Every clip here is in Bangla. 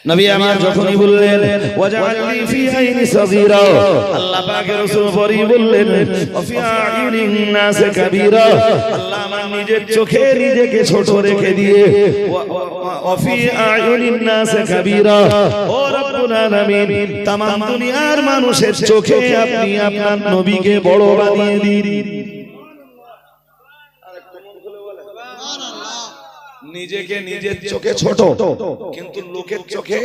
নবী আমার যখনই বললেন ওয়াজআলনি ফি আইনি সাগীরা, আল্লাহ পাকের রাসূল পরি বললেন ওয়া ফি আইনিন নাস কাবীরা, আল্লাহ আমার নিজের চোখে নিজেকে ছোট রেখে দিয়ে ওয়া ফি আইনিন নাস কাবীরা, ও রব্বুল আলামিন तमाम দুনিয়ার মানুষের চোখে আপনি আপনার নবীকে বড় বানিয়ে দিন। নিজেকে নিজের চোখে ছোট, কিন্তু লোকের চোখে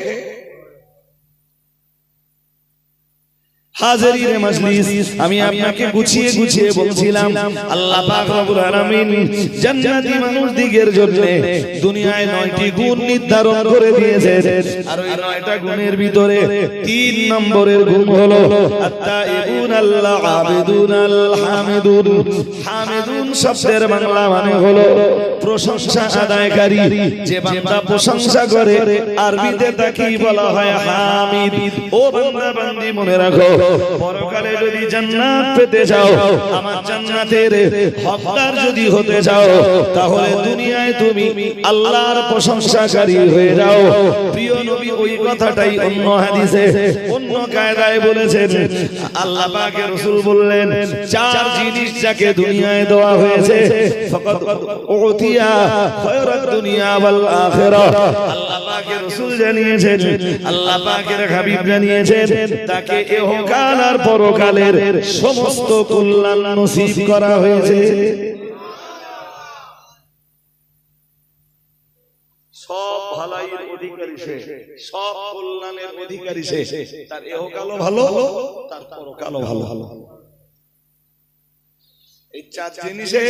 হাজিরিনে মজলিস। আমি আপনাকে গুছিয়ে গুছিয়ে বলছিলাম আল্লাহ পাক রব্বুল আলামিন জান্নাতি মানুষদিগের জন্য দুনিয়ায় 9টি গুণ নির্ধারণ করে দিয়েছেন, আর ওই 9টা গুণের ভিতরে 3 নম্বরের গুণ হলো আত-তাইবুন আল্লাহ আবিদুন আল হামিদুন। হামিদুন শব্দের বাংলা মানে হলো প্রশংসা আদায়কারী। যে বান্দা প্রশংসা করে আরবিতে তাকে বলা হয় হামিদ। ও বান্দা বান্দি মনে রাখো, পরকালে যদি জান্নাত পেতে চাও, আমার জান্নাতের হকদার যদি হতে চাও, তাহলে দুনিয়ায় তুমি আল্লাহর প্রশংসাকারী হয়ে যাও। প্রিয় নবী ওই কথাটাই অন্য হাদিসে অন্য কায়দায় বলেছেন। আল্লাহ পাকের রাসূল বললেন 4 জিনিস যাকে দুনিয়ায় দেওয়া হয়েছে ফাকাদ উতিয়া খায়রাত দুনিয়া ওয়াল আখিরাহ। আল্লাহ পাকের রাসূল জানিয়েছেন, আল্লাহ পাকের হাবিব জানিয়েছেন, তাকে ইহকাল আর পরকালের সমস্ত কল্যাণ নসিব করা হয়েছে। সব ভালাইয়ের অধিকারী সে, সব কল্যাণের অধিকারী সে। তার ইহকালও ভালো, তার পরকালও ভালো। এই 4 জিনিসে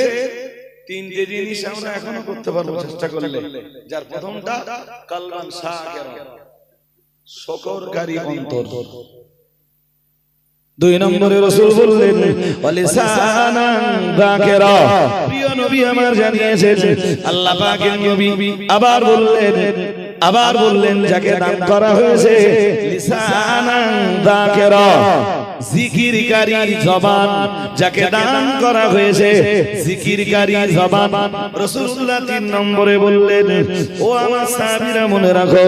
3টে জিনিস আমরা এখনো করতে পারবো চেষ্টা করলে। যার প্রথমটা কালবান শাকির, শুকরকারী অন্তর। 2 নম্বরে রাসূল বললেন ওয়ালিসানান যাকিরা। প্রিয় নবী আমার জানিয়েছেন, আল্লাহ পাকের নবী আবার বললেন যাকে দান করা হয়েছে লিসানান যাকিরা, জিকিরকারী জবান। যাকে দান করা হয়েছে জিকিরকারী জবান। রাসূলুল্লাহ 3 নম্বরে বললেন ও আমার সাহাবীরা মনে রাখো,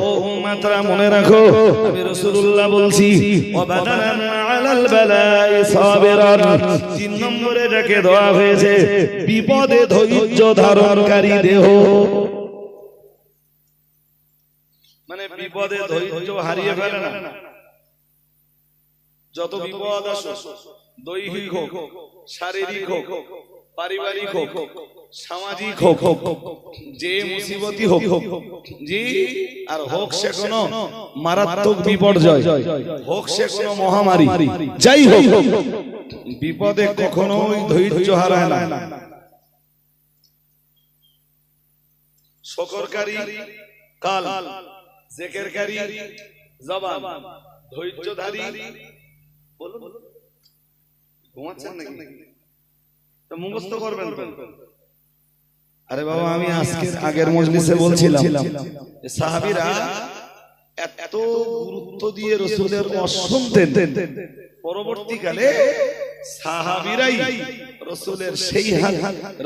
ও উম্মতরা মনে রাখো, আমি রাসূলুল্লাহ বলছি ওয়াবাদানা আলাল বালাই সাবিরান। 3 নম্বরে যাকে দেওয়া হয়েছে বিপদে ধৈর্য ধারণকারী দেহ। মানে বিপদে ধৈর্য হারিয়ে ফেলে না। যত বিপদ আসুক, দৈহিক হোক, শারীরিক হোক, পারিবারিক হোক, সামাজিক হোক, যে মুসিবতই হোক, জি, আর হোক সে কোনো মারাত্মক বিপর্যয়, হোক সে কোনো মহামারী, যাই হোক, বিপদে কখনোই ধৈর্য হারায় না। শুকরকারী কাল, জিকিরকারী জবান, ধৈর্যধারী। বলুন ঘুমাচ্ছেন নাকি? তো মুখস্থ করবেন তো। আরে বাবা, আমি আজকের আগের মজলিসে বলছিলাম যে সাহাবীরা এত গুরুত্ব দিয়ে রাসূলের ওয়াজ শুনতেন, পরবর্তীকালে সাহাবীরাই রাসূলের সেই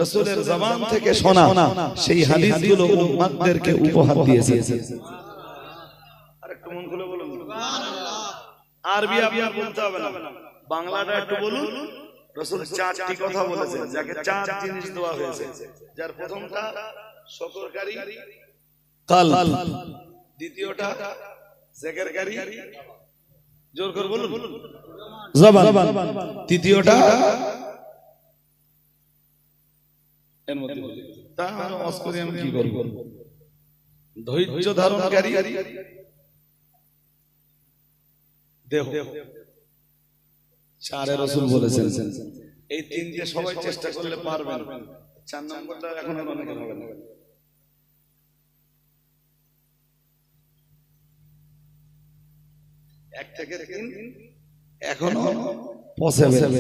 রাসূলের জবান থেকে শোনা সেই হাদিসগুলো উম্মতদেরকে উপহার দিয়েছে। আরেকটু মন খুলে বলুন সুবহানাল্লাহ। আরবি আপনার বলতে হবে না, বাংলাটা একটু বলুন। রাসূল 4টি কথা বলেছেন, যাকে 4 জিনিস দেওয়া হয়েছে। যার প্রথমটা শুকরকারী কাল, দ্বিতীয়টা জিকিরকারী, জোর করে বলুন, জবান, তৃতীয়টা এর মধ্যে তা আমরা ওয়াজ করে আমি কি করব, ধৈর্য ধারণকারী দেহ। 4 রাসূল বলেছেন। এই 3টে সবাই চেষ্টা করলে পারবেন। 4 নম্বরটা এখন অনেকের হবে না। 1 থেকে 3 এখনো পসিবল।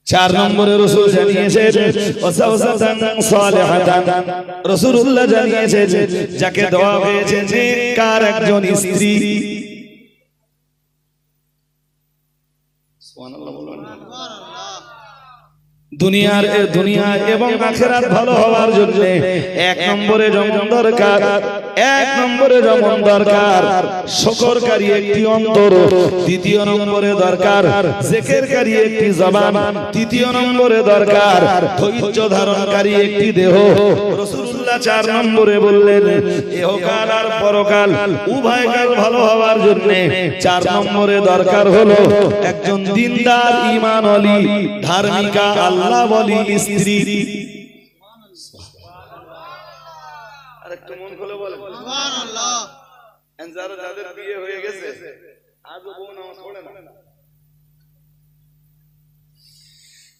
4 নম্বরে রাসূল জানিয়েছেন ওয়াসাওসাতান সালিহাতান। রাসূলুল্লাহ জানিয়েছেন যাকে দেওয়া হয়েছে নেককার একজন স্ত্রী। সুবহানাল্লাহ বলুন। দুনিয়া এবং আখিরাত ভালো হওয়ার জন্য এক নম্বরে যেমন দরকার শুকরকারী একটি অন্তর, দ্বিতীয় নম্বরে দরকার জিকিরকারী একটি জবান, তৃতীয় নম্বরে দরকার ধৈর্য ধারণকারী একটি দেহ। রাসূলুল্লাহ 4 নম্বরে বললেন ইহকাল আর পরকাল উভয় কাল ভালো হওয়ার জন্য 4 নম্বরে দরকার হলো একজন দিনদার ঈমানওয়ালী ধার্মিকা আল্লাহ বলি স্ত্রী। আরেকটু মন খুলে বলেন সুবহানাল্লাহ। যাদের বিয়ে হয়ে গেছে আজও বউ নামাজ পড়ে না,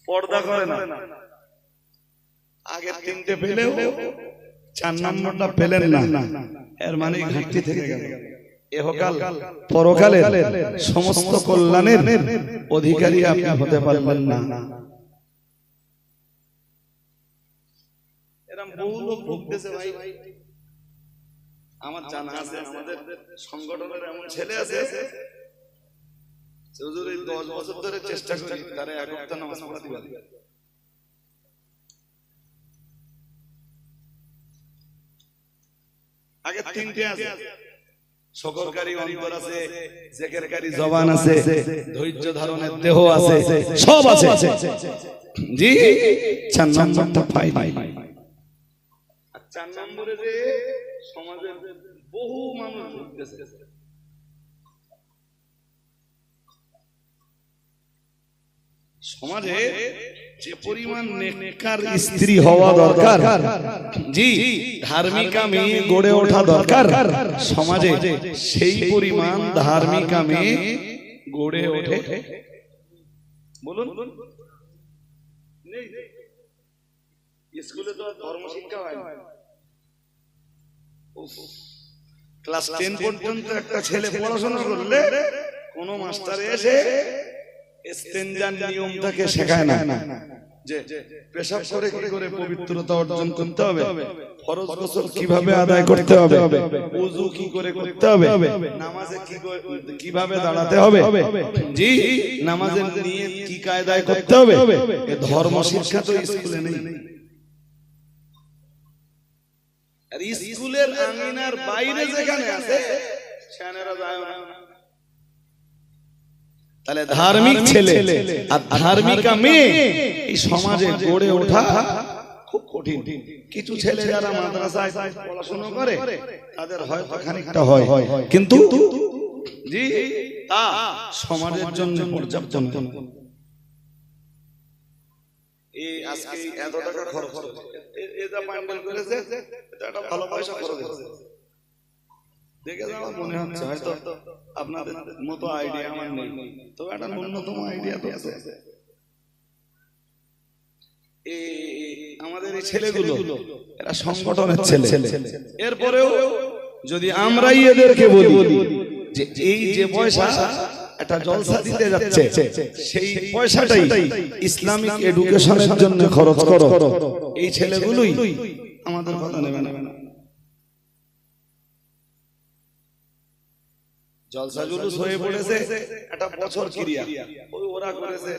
পর্দা করে না, আগে 3টে পেলেও 4 নম্বরটা পেলেন না, এর মানে ঘাটতি থেকে গেল। ইহকাল পরকালের সমস্ত কল্যাণের অধিকারী আপনি হতে পারবেন না। এরকম বহু লোক ভুগতেছে ভাই, আমার জানা আছে। আমাদের সংগঠনের এমন ছেলে আছে হুজুর এই 10 বছর ধরে চেষ্টা করি তারে এক ওয়াক্ত নামাজ পড়াতে পারি। আগে 3টে আছে, শুকরকারী অন্তর আছে, জিকিরকারী জবান আছে, ধৈর্য ধারণের দেহ আছে, সব আছে জি। 4 নম্বরটা পাই নাই। 4 নম্বরে যে সমাজের বহু মানুষ ভুগতেছে। সমাজে যে পরিমাণ নেককার স্ত্রী হওয়া দরকার, জি ধার্মিকা মেয়ে গড়ে ওঠা দরকার, সমাজে সেই পরিমাণ ধার্মিকা মেয়ে গড়ে ওঠে বলুন। স্কুলে তো ধর্ম শিক্ষা হয় না। ক্লাস 10 পর্যন্ত একটা ছেলে পড়াশোনা করলে কোন মাস্টার এসে ইস্তেনজার নিয়মটাকে শেখায় না, যে পেশাব করে কি করে পবিত্রতা অর্জন করতে হবে, ফরজ গোসল কিভাবে আদায় করতে হবে, ওযু কি করে করতে হবে, নামাজে কিভাবে দাঁড়াতে হবে, জি নামাজের নিয়ত কি কায়দায় করতে হবে, এই ধর্ম শিক্ষা তো স্কুলে নেই। আর স্কুলের আঙিনার বাইরে যেখানে আছে সেখানেরা যায় না। তাহলে ধার্মিক ছেলে আর ধার্মিকা মেয়ে এই সমাজে গড়ে ওঠা খুব কঠিন। কিছু ছেলে যারা মাদ্রাসায় পড়াশোনা করে তাদের হয়তো খানিকটা হয়, কিন্তু জি তা সমাজের জন্য পর্যাপ্ত নয়। এই আজকে এত টাকা খরচ এটা প্যান্ডেল করেছে, এটা একটা ভালো পয়সা খরচ হয়েছে। দেখে আমার মনে হচ্ছে হয়তো আপনাদের মতো আইডিয়া আমার নেই, তো একটা ন্যূনতম আইডিয়া তো আছে। আমাদের এই ছেলেগুলো এরা সংগঠনের ছেলে, এরপরেও যদি আমরাই এদেরকে বলি যে এই যে পয়সা একটা জলসা দিতে যাচ্ছে সেই পয়সাটাই ইসলামিক এডুকেশনের জন্য খরচ করো, এই ছেলেগুলোই আমাদের কথা নেবে না। জলসা জুলুস হয়ে পড়েছে একটা বছর ক্রিয়া, ওই ওরা করেছে,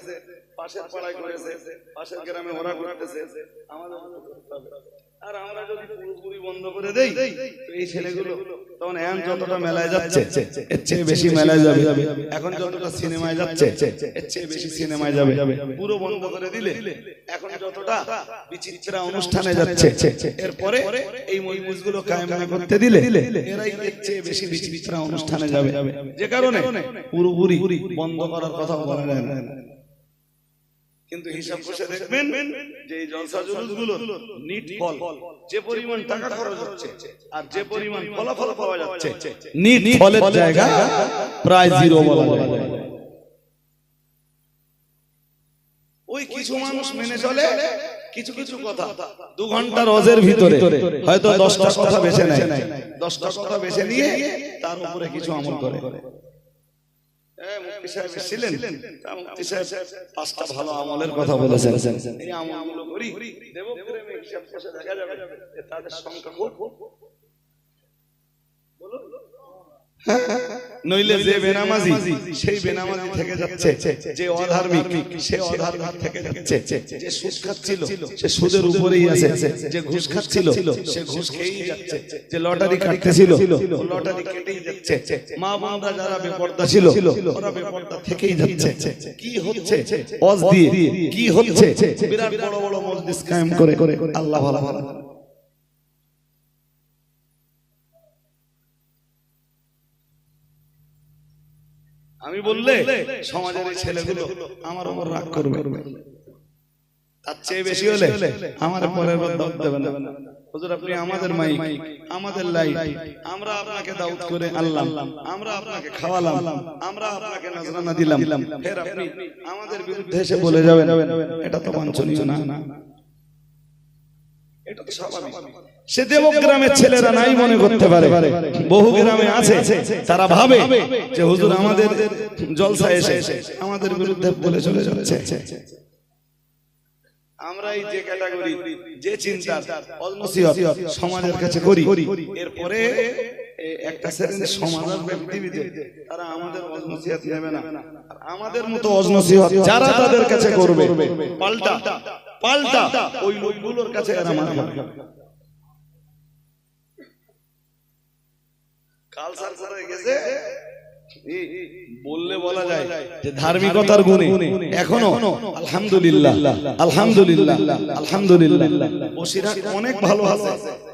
পাশের পাড়ায় করেছে, পাশের গ্রামে ওরা করতেছে, আমাদের আর আমরা যদি পুরোপুরি বন্ধ করে দেই তো এই ছেলেগুলো তখন এখন যতটা মেলায় যাচ্ছে এর চেয়ে বেশি মেলায় যাবে, এখন যতটা সিনেমায় যাচ্ছে এর চেয়ে বেশি সিনেমায় যাবে। পুরো বন্ধ করে দিলে এখন যতটা বিচিত্রা অনুষ্ঠানে যাচ্ছে এরপরে এই মজলিসগুলো কায়েম না করতে দিলে এরাই এর চেয়ে বেশি বিচিত্রা অনুষ্ঠানে যাবে, যে কারণে পুরোপুরি বন্ধ করার কথা বলা যায় না। কিন্তু হিসাব করে দেখবেন যে এই জলসা জুলুসগুলো নিট ফল যে পরিমাণ টাকা খরচ হচ্ছে আর যে পরিমাণ ফলাফল পাওয়া যাচ্ছে, নিট ফলের জায়গা প্রায় জিরো বলা যায়। ওই কিছু মানুষ মেনে চলে কিছু কিছু কথা, 2 ঘন্টা রোজের ভিতরে হয়তো 10টা কথা বেছে নেয়, 10টা কথা বেছে নিয়ে তার উপরে কিছু আমল করে। মুফতি সাহেব ছিলেন, মুফতি সাহেব 5টা ভালো আমলের কথা বলেছেন, এই আমলগুলো করি দেবপ্রেমে হিসাব করে দেখা যাবে তাদের সংখ্যা খুব। বলুন নইলে যে বেনামাজি সেই বেনামাজি থেকে যাচ্ছে, যে অধার্মিক সে অধার্মিক থেকে যাচ্ছে, যে সুদ খাচ্ছিল সে সুদের উপরেই আছে, যে ঘুষ খাচ্ছিল সে ঘুষ খেয়েই যাচ্ছে, যে লটারি কাটতেছিল লটারি কেটেই যাচ্ছে, মা বোনরা যারা বেপরদা ছিল ওরা বেপরদা থেকেই যাচ্ছে। কি হচ্ছে ওয়াজ দিয়ে, কি হচ্ছে বিরাট বড় বড় মজলিস কায়েম করে আল্লাহ ভালো ভালো। আমি বললে সমাজের এই ছেলেগুলো আমার উপর রাগ করবে, তার চেয়ে বেশি হলে আমার পরের বার দাওয়াত দেবেন না। হুজুর আপনি আমাদের মাইক, আমাদের লাইট, আমরা আপনাকে দাওয়াত করে আনলাম, আমরা আপনাকে খাওয়ালাম, আমরা আপনাকে নজরানা দিলাম, ফের আপনি আমাদের বিরুদ্ধে এসে বলে যাবেন, এটা তো বাঞ্ছনীয় না, এটা তো স্বাভাবিক। সে দেবগ্রামের ছেলেরা নাই মনে করতে পারে, বহু গ্রামে আছে তারা ভাবে যে হুজুর আমাদের জলসায় এসে আমাদের বিরুদ্ধে বলে চলে যাচ্ছে। আমরা এই যে ক্যাটাগরি, যে চিন্তা অনসিহত সমাজের কাছে করি, এরপরে একটা শ্রেণীর সমাজের ব্যক্তিবিশেষ তারা আমাদের অনসিহত নেবে না, আর আমাদের মতো অনসিহত যারা তাদের কাছে করবে পাল্টা পাল্টা ওই লোকগুলোর কাছে এরা মানবে। কালচার করে গেছে বললে বলা যায় যে ধার্মিকতার গুণে এখনো আলহামদুলিল্লাহ আলহামদুলিল্লাহ আলহামদুলিল্লাহ বসিরহাট অনেক ভালো আছে,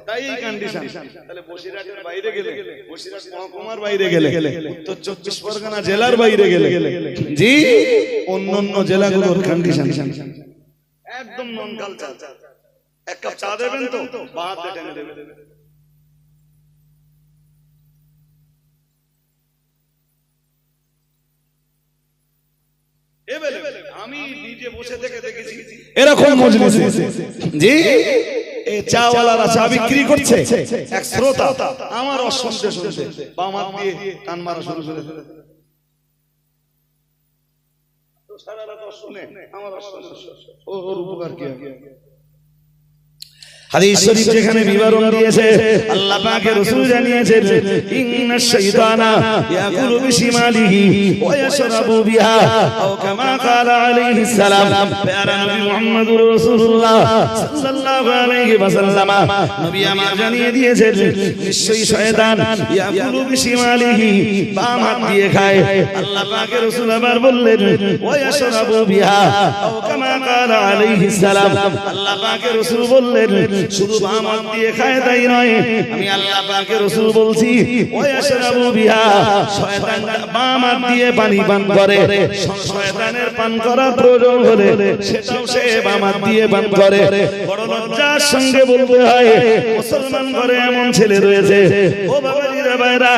তাই এই কন্ডিশন। তাহলে বসিরহাটের বাইরে গেলে, বসিরহাট মহকুমার বাইরে গেলে, উত্তর 24 পরগনা জেলার বাইরে গেলে জি অন্যান্য জেলাগুলোর কন্ডিশন একদম নন কালচার। এক কাপ চা দেবেন তো বাদ টেনে দেবেন। আমি নিজে বসে থেকে দেখেছি এরকম মজলিসে জি এই চাওয়ালারা চা বিক্রি করছে, এক শ্রোতা আমার অশুনতে শুনতে বাম হাত দিয়ে কান মারা শুরু করে দিল। তো সারা রাত শুনে আমার ওর উপকার কি হবে? হাদিস শরীফ যেখানে বিবরণ দিয়েছে আল্লাহ পাকের রাসূল জানিয়েছেন ইন্নাশ শাইতানা ইয়াকুলু বিশিমালিহি ওয়া ইয়াশরাবু বিহা আও কামা ক্বালা আলাইহিস সালাম। প্যারা নবী মুহাম্মদুর রাসূলুল্লাহ সাল্লাল্লাহু আলাইহি ওয়াসাল্লাম নবী আমার জানিয়ে দিয়েছেন নিশ্চয়ই শয়তান ইয়াকুলু বিশিমালিহি বাম হাত দিয়ে খায়। আল্লাহ পাকের রাসূল আবার বললেন ওয়া ইয়াশরাবু বিহা আও কামা ক্বালা আলাইহিস সালাম। আল্লাহ পাকের রাসূল বললেন শুধু বাম হাত দিয়ে খায় তাই নয়, আমি আল্লাহ পাকের রাসূল বলছি ওয়াশরাবু বিহা শয়তান বাম হাত দিয়ে পানি পান করে, শয়তানের পান করা প্রয়োজন হলে সেটাও সে বাম হাত দিয়ে পান করে। বড় লজ্জার সঙ্গে বলতে হয় মুসলমান ঘরে এমন ছেলে রয়েছে ও বাবাজিরা ভাইরা,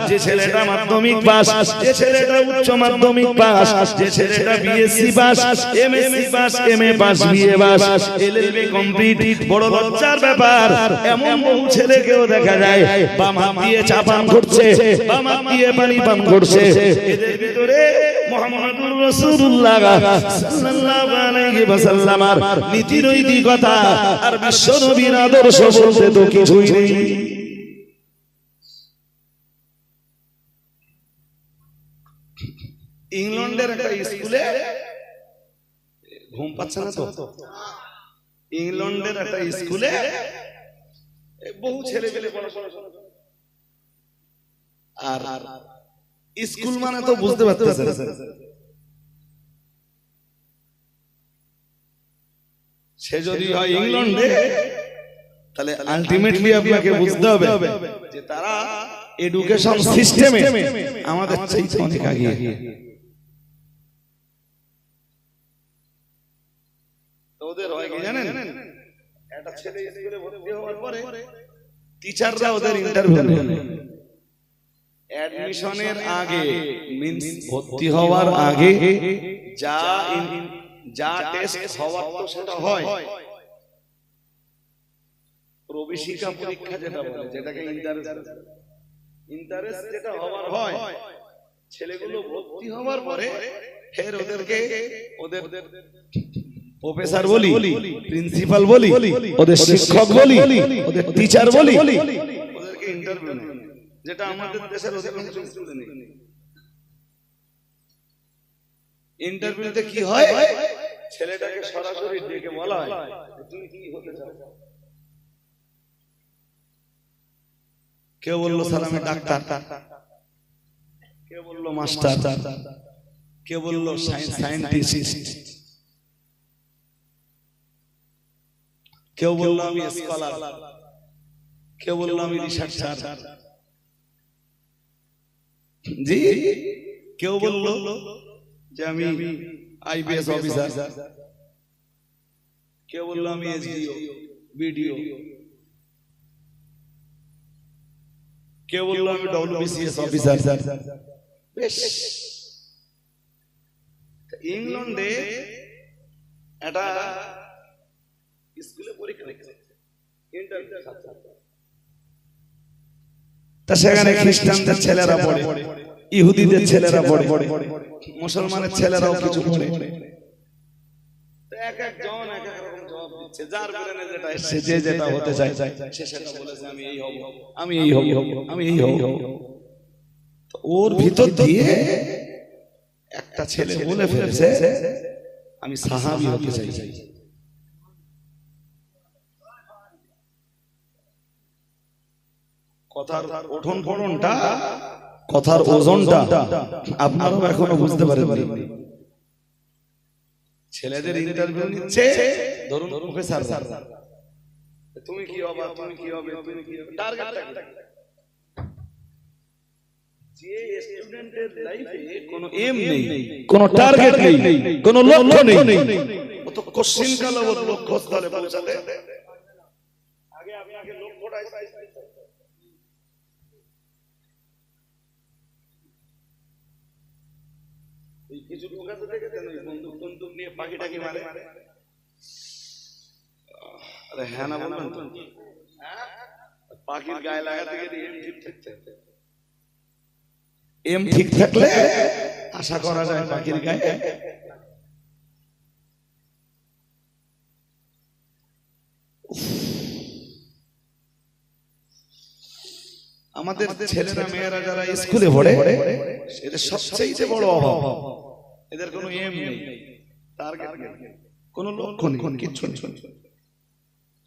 যে ছেলেটা মাধ্যমিক পাস, যে ছেলেটা উচ্চ মাধ্যমিক পাস, যে ছেলেটা BSc pass, MSc pass, MA pass, BA pass, LLB complete, বড় লজ্জার ব্যাপার এমন বহু ছেলেকেও দেখা যায় বাম হাত দিয়ে চা পান করছে, বাম হাত দিয়ে পানি পান করছে। এদের ভিতরে মুহাম্মদুর রাসূলুল্লাহ সাল্লাল্লাহু আলাইহি ওয়াসাল্লামের নীতি নৈতিকতা আর বিশ্ব নবীর আদর্শ বলতে তো কিছুই নেই। ইংল্যান্ডের একটা স্কুলে ঘুম পাচ্ছে না তো, ইংল্যান্ডের একটা স্কুলে বহু ছেলে পেলে পড়াশোনা, আর স্কুল মানে তো বুঝতে পারতেছে সে যদি হয় ইংল্যান্ডে, তাহলে আলটিমেটলি আপনাকে বুঝতে হবে যে তারা এডুকেশন সিস্টেমে আমাদের চাইতে অনেক এগিয়ে। ওদের হয় কি জানেন, একটা ছেলে স্কুলে ভর্তি হওয়ার পরে টিচাররা ওদের ইন্টারভিউ নেয় অ্যাডমিশনের আগে, মিন্স ভর্তি হওয়ার আগে যা টেস্ট হওয়ার তো সেটা হয়, প্রবেশিকা পরীক্ষা যেটা বলে, যেটাকে ইন্টারেস্ট যেটা হওয়ার হয়, ছেলেগুলো ভর্তি হওয়ার পরে ফের ওদেরকে ওদের প্রফেসর বলি, প্রিন্সিপাল বলি, ওদের শিক্ষক বলি, ওদের টিচার বলি, ওদেরকে ইন্টারভিউ নেই, যেটা আমাদের দেশের অধিকাংশ স্কুলে নেই। ইন্টারভিউতে কি হয়, ছেলেটাকে সরাসরি ডেকে বলা হয় তুমি কি হতে চাও। কেউ বললো স্যার আমি ডাক্তার, কেউ বললো মাস্টার, কেউ বললো সায়েন্টিস্ট, কেউ বললো আমি স্কলার, কেউ বললো আমি রিসার্চার, জি, কেউ বললো যে আমি আইপিএস অফিসার, কেউ বললো আমি এসডিও বিডিও, কেউ বললো আমি ডব্লিউবিসিএস অফিসার। বেশ, ইংল্যান্ডে একটা স্কুলে পরীক্ষা রেখেছে, তা সেখানে খ্রিস্টানদের ছেলেরা পড়ে, ইহুদিদের ছেলেরা পড়ে, মুসলমানের ছেলেরাও কিছু পড়ে। এক একজন এক এক রকম জবাব দিচ্ছে, যার ব্রেনে যেটা এসেছে, যে যেটা হতে চায় সে সেটা বলেছে আমি এই হব, আমি এই হব, আমি এই হব। তো ওর ভিতর দিয়ে একটা ছেলে বলে ফেলেছে আমি সাহাবী হতে চাই। কথার ওঠন পড়নটা, কথার ওজনটা আপনারাও এখনো বুঝতে পারেননি। ছেলেদের ইন্টারভিউ নিচ্ছে, ধরুন প্রফেসর, তুমি কি হবে, তুমি কি হবে, তুমি কি হবে, টার্গেটটা কি? যে স্টুডেন্টের লাইফে কোনো এম নেই, কোনো টার্গেট নেই, কোনো লক্ষ্য নেই, ও তো কোশ্চেন কালবত লক্ষ্যস্থলে পৌঁছাতে আগে আপনাকে লক্ষ্যটা সাইজ করতে হবে। এই কিছু লোক আছে দেখেছেন, ওই বন্দুক নিয়ে পাখিটাকে মারে। আরে হ্যাঁ না বলবেন তো, পাখির গায়ে লাগাতে গিয়ে এম ঠিক থাকলে আশা করা যায় পাখির গায়ে। আমাদের ছেলেরা মেয়েরা যারা স্কুলে পড়ে, এদের সবচেয়ে বড় অভাব, এদের কোনো এম নেই, টার্গেট নেই, কোনো লক্ষ্য নেই, কিচ্ছু নেই।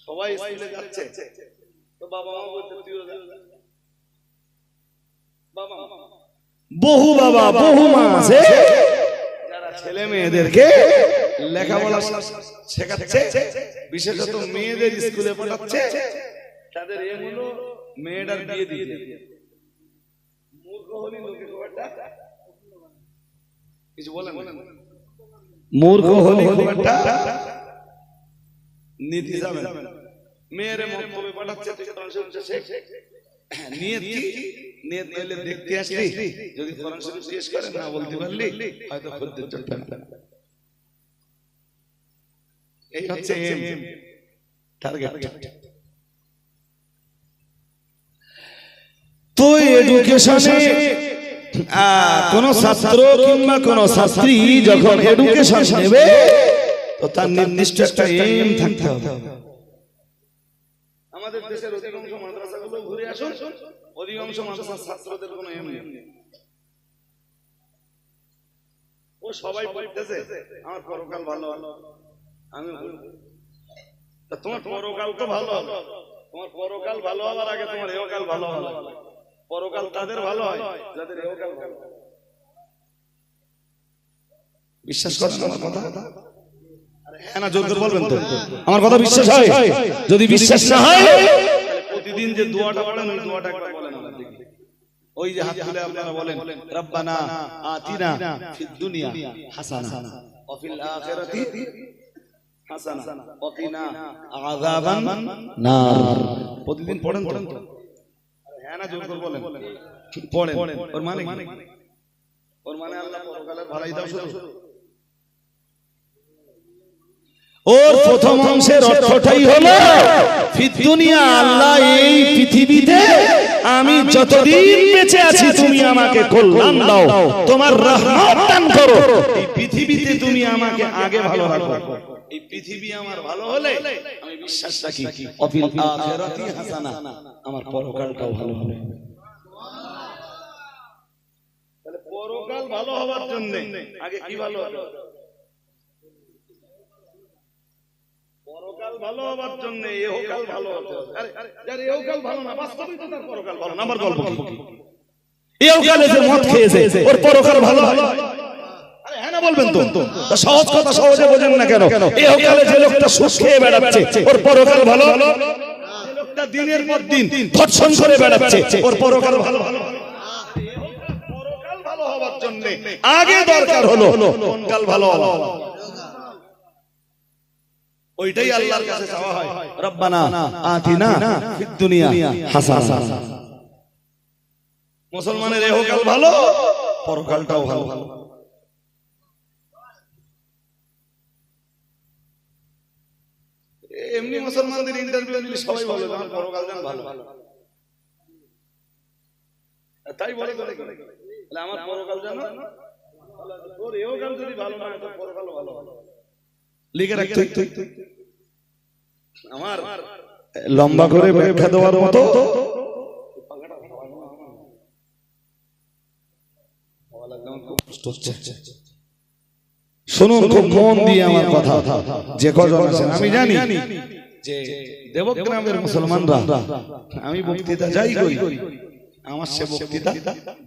সবাই স্কুলে যাচ্ছে, তো বাবা মা বলতে তুইও যা, বাবা বহু বাবা বহু মা আছে যারা ছেলে মেয়েদেরকে লেখাপড়া শেখাচ্ছে, বিশেষত মেয়েদের স্কুলে পড়াচ্ছে। তাদের এম হলো মেয়েটার বিয়ে দিতে। মূর্খ হলি লোকে কিছু বলেন, মূর্খ হলি একটা নীতি যাবে, মেয়েরে মন্তব্যে পাঠাচ্ছে, নিয়ত কি? নিয়ত নিলে দেখতে আসলি, যদি কোরআন শরীফ শেষ করে না বলতে পারলি হয়তো খদ্দের চলবে না। এই হচ্ছে এম, টার্গেট। তো এডুকেশনে কোন ছাত্র কিংবা কোন ছাত্রী যখন এডুকেশন নেবে, তো তার নির্দিষ্ট একটা এম থাকতে হবে। আমাদের দেশের অধিকাংশ মাদ্রাসাগুলো ঘুরে আসুন, অধিকাংশ মাদ্রাসার ছাত্রদের কোনো এম নেই। ও সবাই বলতেছে আমার পরকাল ভালো হলো, আমি তোমার পরকাল তো ভালো হলো, তোমার পরকাল ভালো হওয়ার আগে তোমার এহকাল ভালো হলো। পরকাল তাদের ভালো হয় যাদের এহকাল ভালো। বিশ্বাস করেন আমার কথা? হ্যাঁ না জোর করে বলবেন তো, আমার কথা বিশ্বাস হয়? যদি বিশ্বাস না হয় প্রতিদিন যে দোয়াটা পড়েন, ওই দোয়াটা একবার বলেন আমার দিকে। ওই যে হাত তুলে আপনারা বলেন রব্বানা আতিনা ফিদ দুনিয়া হাসানা ওয়া ফিল আখিরাতি হাসানা ওয়া কিনা আযাবান নার। প্রতিদিন পড়েন তো? হ্যাঁ না জোর করে বলেন, পড়েন। ওর মানে কি? ওর মানে আল্লাহ পরকালের ভালাই দাও শুরু। ওর প্রথম অংশের অর্থটাই হলো ফিদ দুনিয়া, আল্লাহ এই পৃথিবীতে আমি যতদিন বেঁচে আছি তুমি আমাকে কল্যাণ দাও, তোমার রহমত দান করো। এই পৃথিবীতে তুমি আমাকে আগে ভালো রাখো। এই পৃথিবী আমার ভালো হলে আমি বিশ্বাস রাখি অফিল আখিরাতি হাসানা, আমার পরকালটাও ভালো হবে। তাহলে পরকাল ভালো হওয়ার জন্য আগে কি ভালো হবে? পরকাল ভালো হওয়ার জন্য ইহকাল ভালো হতে হবে। আরে যার ইহকাল ভালো না, বাস্তবিক তো তার পরকাল ভালো না। আমার গল্প কি? ইহকালে যে মদ খেয়েছে ওর পরকাল ভালো হয়? আরে হ্যাঁ না বলবেন তো? সহজ কথা সহজে বোঝেন না কেন? ইহকালে যে লোকটা সুদ খেয়ে বেড়াচ্ছে ওর পরকাল ভালো? যে লোকটা দিনের পর দিন ধর্ষণ করে বেড়াচ্ছে ওর পরকাল ভালো? পরকাল ভালো হওয়ার জন্য আগে দরকার হলো কোন কাল ভালো হওয়া। ওইটাই আল্লাহর কাছে চাওয়া হয়, রব্বানা আতিনা ফিদ দুনিয়া হাসানা। মুসলমানের ইহকাল ভালো, পরকালটাও ভালো। এমনি মুসলমানদের ইন্টারভিউ নিলে সবাই বলে আমার পরকাল জান ভালো, তাই বলে করে আমার পরকাল জানো, তোর ইহকাল যদি ভালো না হয় তোর পরকাল ভালো লিখে রাখতে। আমার লম্বা করে ব্যাখ্যা দেওয়ার মতো শুনুন খুব মন দিয়ে আমার কথা। যে কজন আছেন আমি জানি যে দেবগ্রামের মুসলমানরা, আমি বক্তৃতা যাই করি আমার সে বক্তৃতা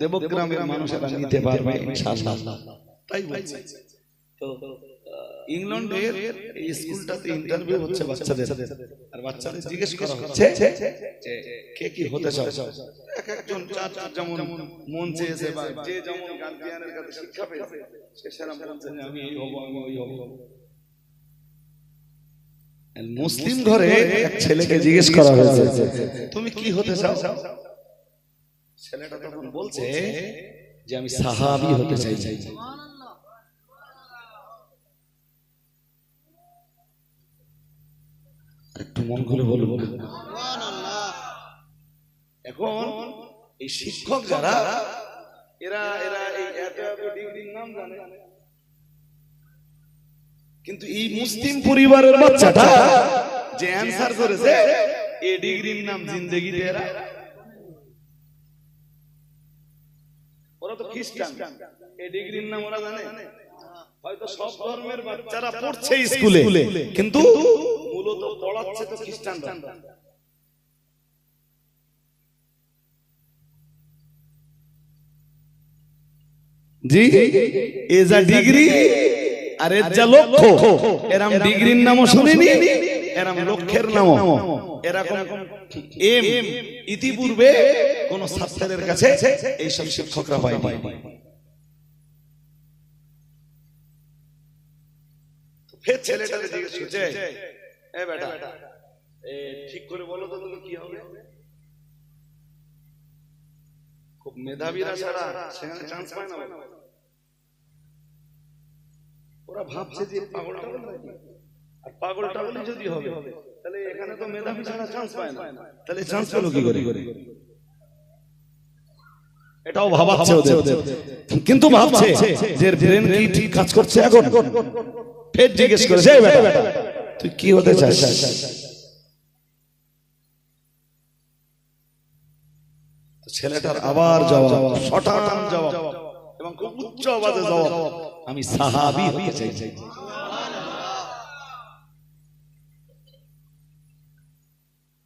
দেবগ্রামের মানুষেরা নিতে পারবে ইনশাআল্লাহ। তাই বলছি। তো ইংল্যান্ডের এই স্কুলটাতে ইন্টারভিউ হচ্ছে বাচ্চাদের, আর বাচ্চাদের জিজ্ঞেস করা হচ্ছে যে কে কি হতে চাও। এক একজন যেমন মন চেয়েছে বা যে যেমন গার্জিয়ানের কাছে শিক্ষা পেয়েছে সে সেরকম বলছে যে আমি এই হব, আমি ওই হব। মুসলিম ঘরে এক ছেলেকে জিজ্ঞেস করা হয়েছে তুমি কি হতে চাও? ছেলেটা তখন বলছে যে আমি সাহাবী হতে চাই। একটু মন খুলে বলুন। এখন এই শিক্ষক যারা এরা এই এত ডিগ্রির নাম জানে, কিন্তু এই মুসলিম পরিবারের বাচ্চাটা যে অ্যানসার করেছে এই ডিগ্রির নাম জিন্দেগিতে ওরা তো খ্রিস্টান, এই ডিগ্রির নাম ওরা জানে। হয়তো সব ধর্মের বাচ্চারা পড়ছে স্কুলে, কিন্তু মূলত পড়াচ্ছে তো খ্রিস্টানরা। জি এ যা ডিগ্রি আর এর যা লক্ষ্য, এরম ডিগ্রির নামও শুনিনি, এরম লক্ষ্যের নামও এরকম এম ইতিপূর্বে কোন ছাত্রের কাছে এইসব শিক্ষকরা পায়নি। ফের ছেলেটাকে জিজ্ঞেস করছে এ বেটা ঠিক করে বলো তো তুমি কি হবে? খুব মেধাবীরা ছাড়া সেখানে চান্স পায় না। ওরা ভাবছে যে পাগলটা বলে, আর পাগলটা বলে যদি হবে তাহলে এখানে তো মেধাবী ছাড়া চান্স পায় না, তাহলে চান্স পেল কি করে? এটাও ভাবাচ্ছে ওদের, কিন্তু ভাবছে যে ব্রেন কি ঠিক কাজ করছে এখন। ফের জিজ্ঞেস করেছে বেটা তুই কি হতে চাস? ছেলেটার আবার জবাব, শটান জবাব এবং খুব উচ্চ আওয়াজে জবাব, আমি সাহাবী হতে চাই।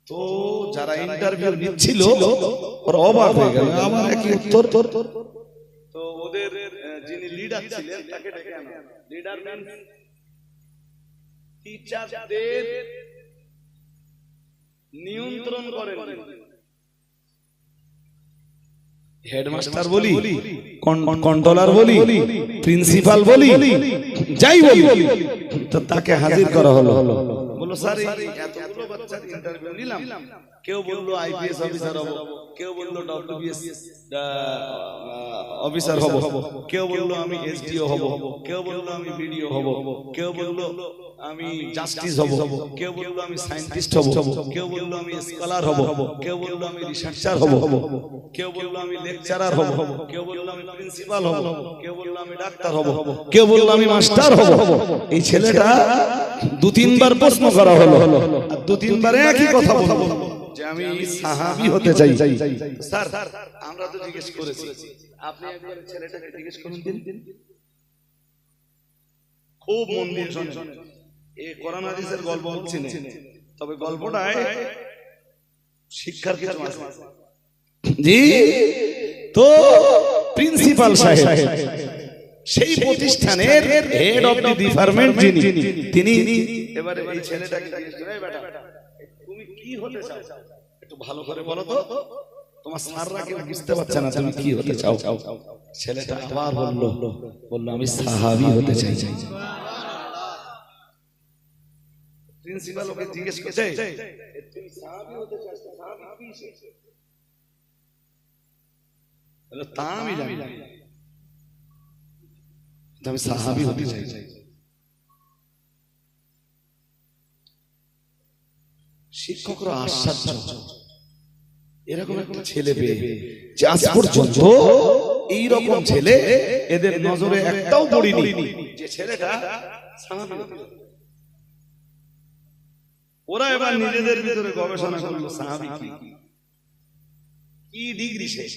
তো যারা ইন্টারভিউ নিচ্ছিল ওরা অবাক হয়ে গেল, আমার একই উত্তর। তো ওদের যিনি লিডার ছিলেন তাকে ডেকে আনা। লিডার ম্যান টিচারদের নিয়ন্ত্রণ করেন। হেডমাস্টার বলি, কন্ট্রোলার বলি, প্রিন্সিপাল বলি, যাই বলি, তো তাকে হাজির করা হলো। বললো স্যার এতগুলো বাচ্চার ইন্টারভিউ নিলাম, কেউ বললো আইপিএস অফিসার হব, কেউ বললো ডব্লিউবিএস অফিসার হব, কেউ বললো আমি এসডিও হব, কেউ বললো আমি বিডিও হব, কেউ বললো আমি জাস্টিস হব, কেউ বললো আমি সায়েন্টিস্ট হব, কেউ বললো আমি স্কলার হব, কেউ বললো আমি রিসার্চার হব, কেউ বললো আমি লেকচারার হব, কেউ বললো আমি প্রিন্সিপাল হব, কেউ বললো আমি ডাক্তার হব, কেউ বললো আমি মাস্টার হব। এই ছেলেটা দু তিনবার প্রশ্ন করা হলো, আর দু তিনবার একই কথা বলবো যে আমি সাহাবী হতে চাই। স্যার আমরা তো জিজ্ঞেস করেছি, আপনি একবার ছেলেটাকে জিজ্ঞেস করুন দিন। খুব মন দিয়ে শুনুন, এই কোরআন হাদিসের গল্প হচ্ছে না, তবে গল্পটায় শিক্ষার কিছু আছে। জি, তো প্রিন্সিপাল সাহেব সেই প্রতিষ্ঠানের হেড অফ দি ডিপার্টমেন্ট যিনি, তিনি এবারে এই ছেলেটাকে জিজ্ঞেস করে, এই বেটা তুমি কি হতে চাও একটু ভালো করে বলো তো, তোমার স্যাররা কেউ বুঝতে পারছে না তুমি কি হতে চাও। ছেলেটা আবার বললো আমি সাহাবী হতে চাই। প্রিন্সিপাল ওকে জিজ্ঞেস করছে, তুমি সাহাবী হতে চাস, সাহাবী কি? বলে তা আমি জানি, আমি সাহাবী হতে চাই। শিক্ষকরা আশ্চর্য, এরকম একটা ছেলে পেয়ে যে আজ পর্যন্ত এইরকম ছেলে এদের নজরে একটাও পড়েনি যে ছেলেটা সাহাবী হতে চায়। ওরা এবার নিজেদের ভিতরে গবেষণা করলো সাহাবী কি ডিগ্রি শেষ।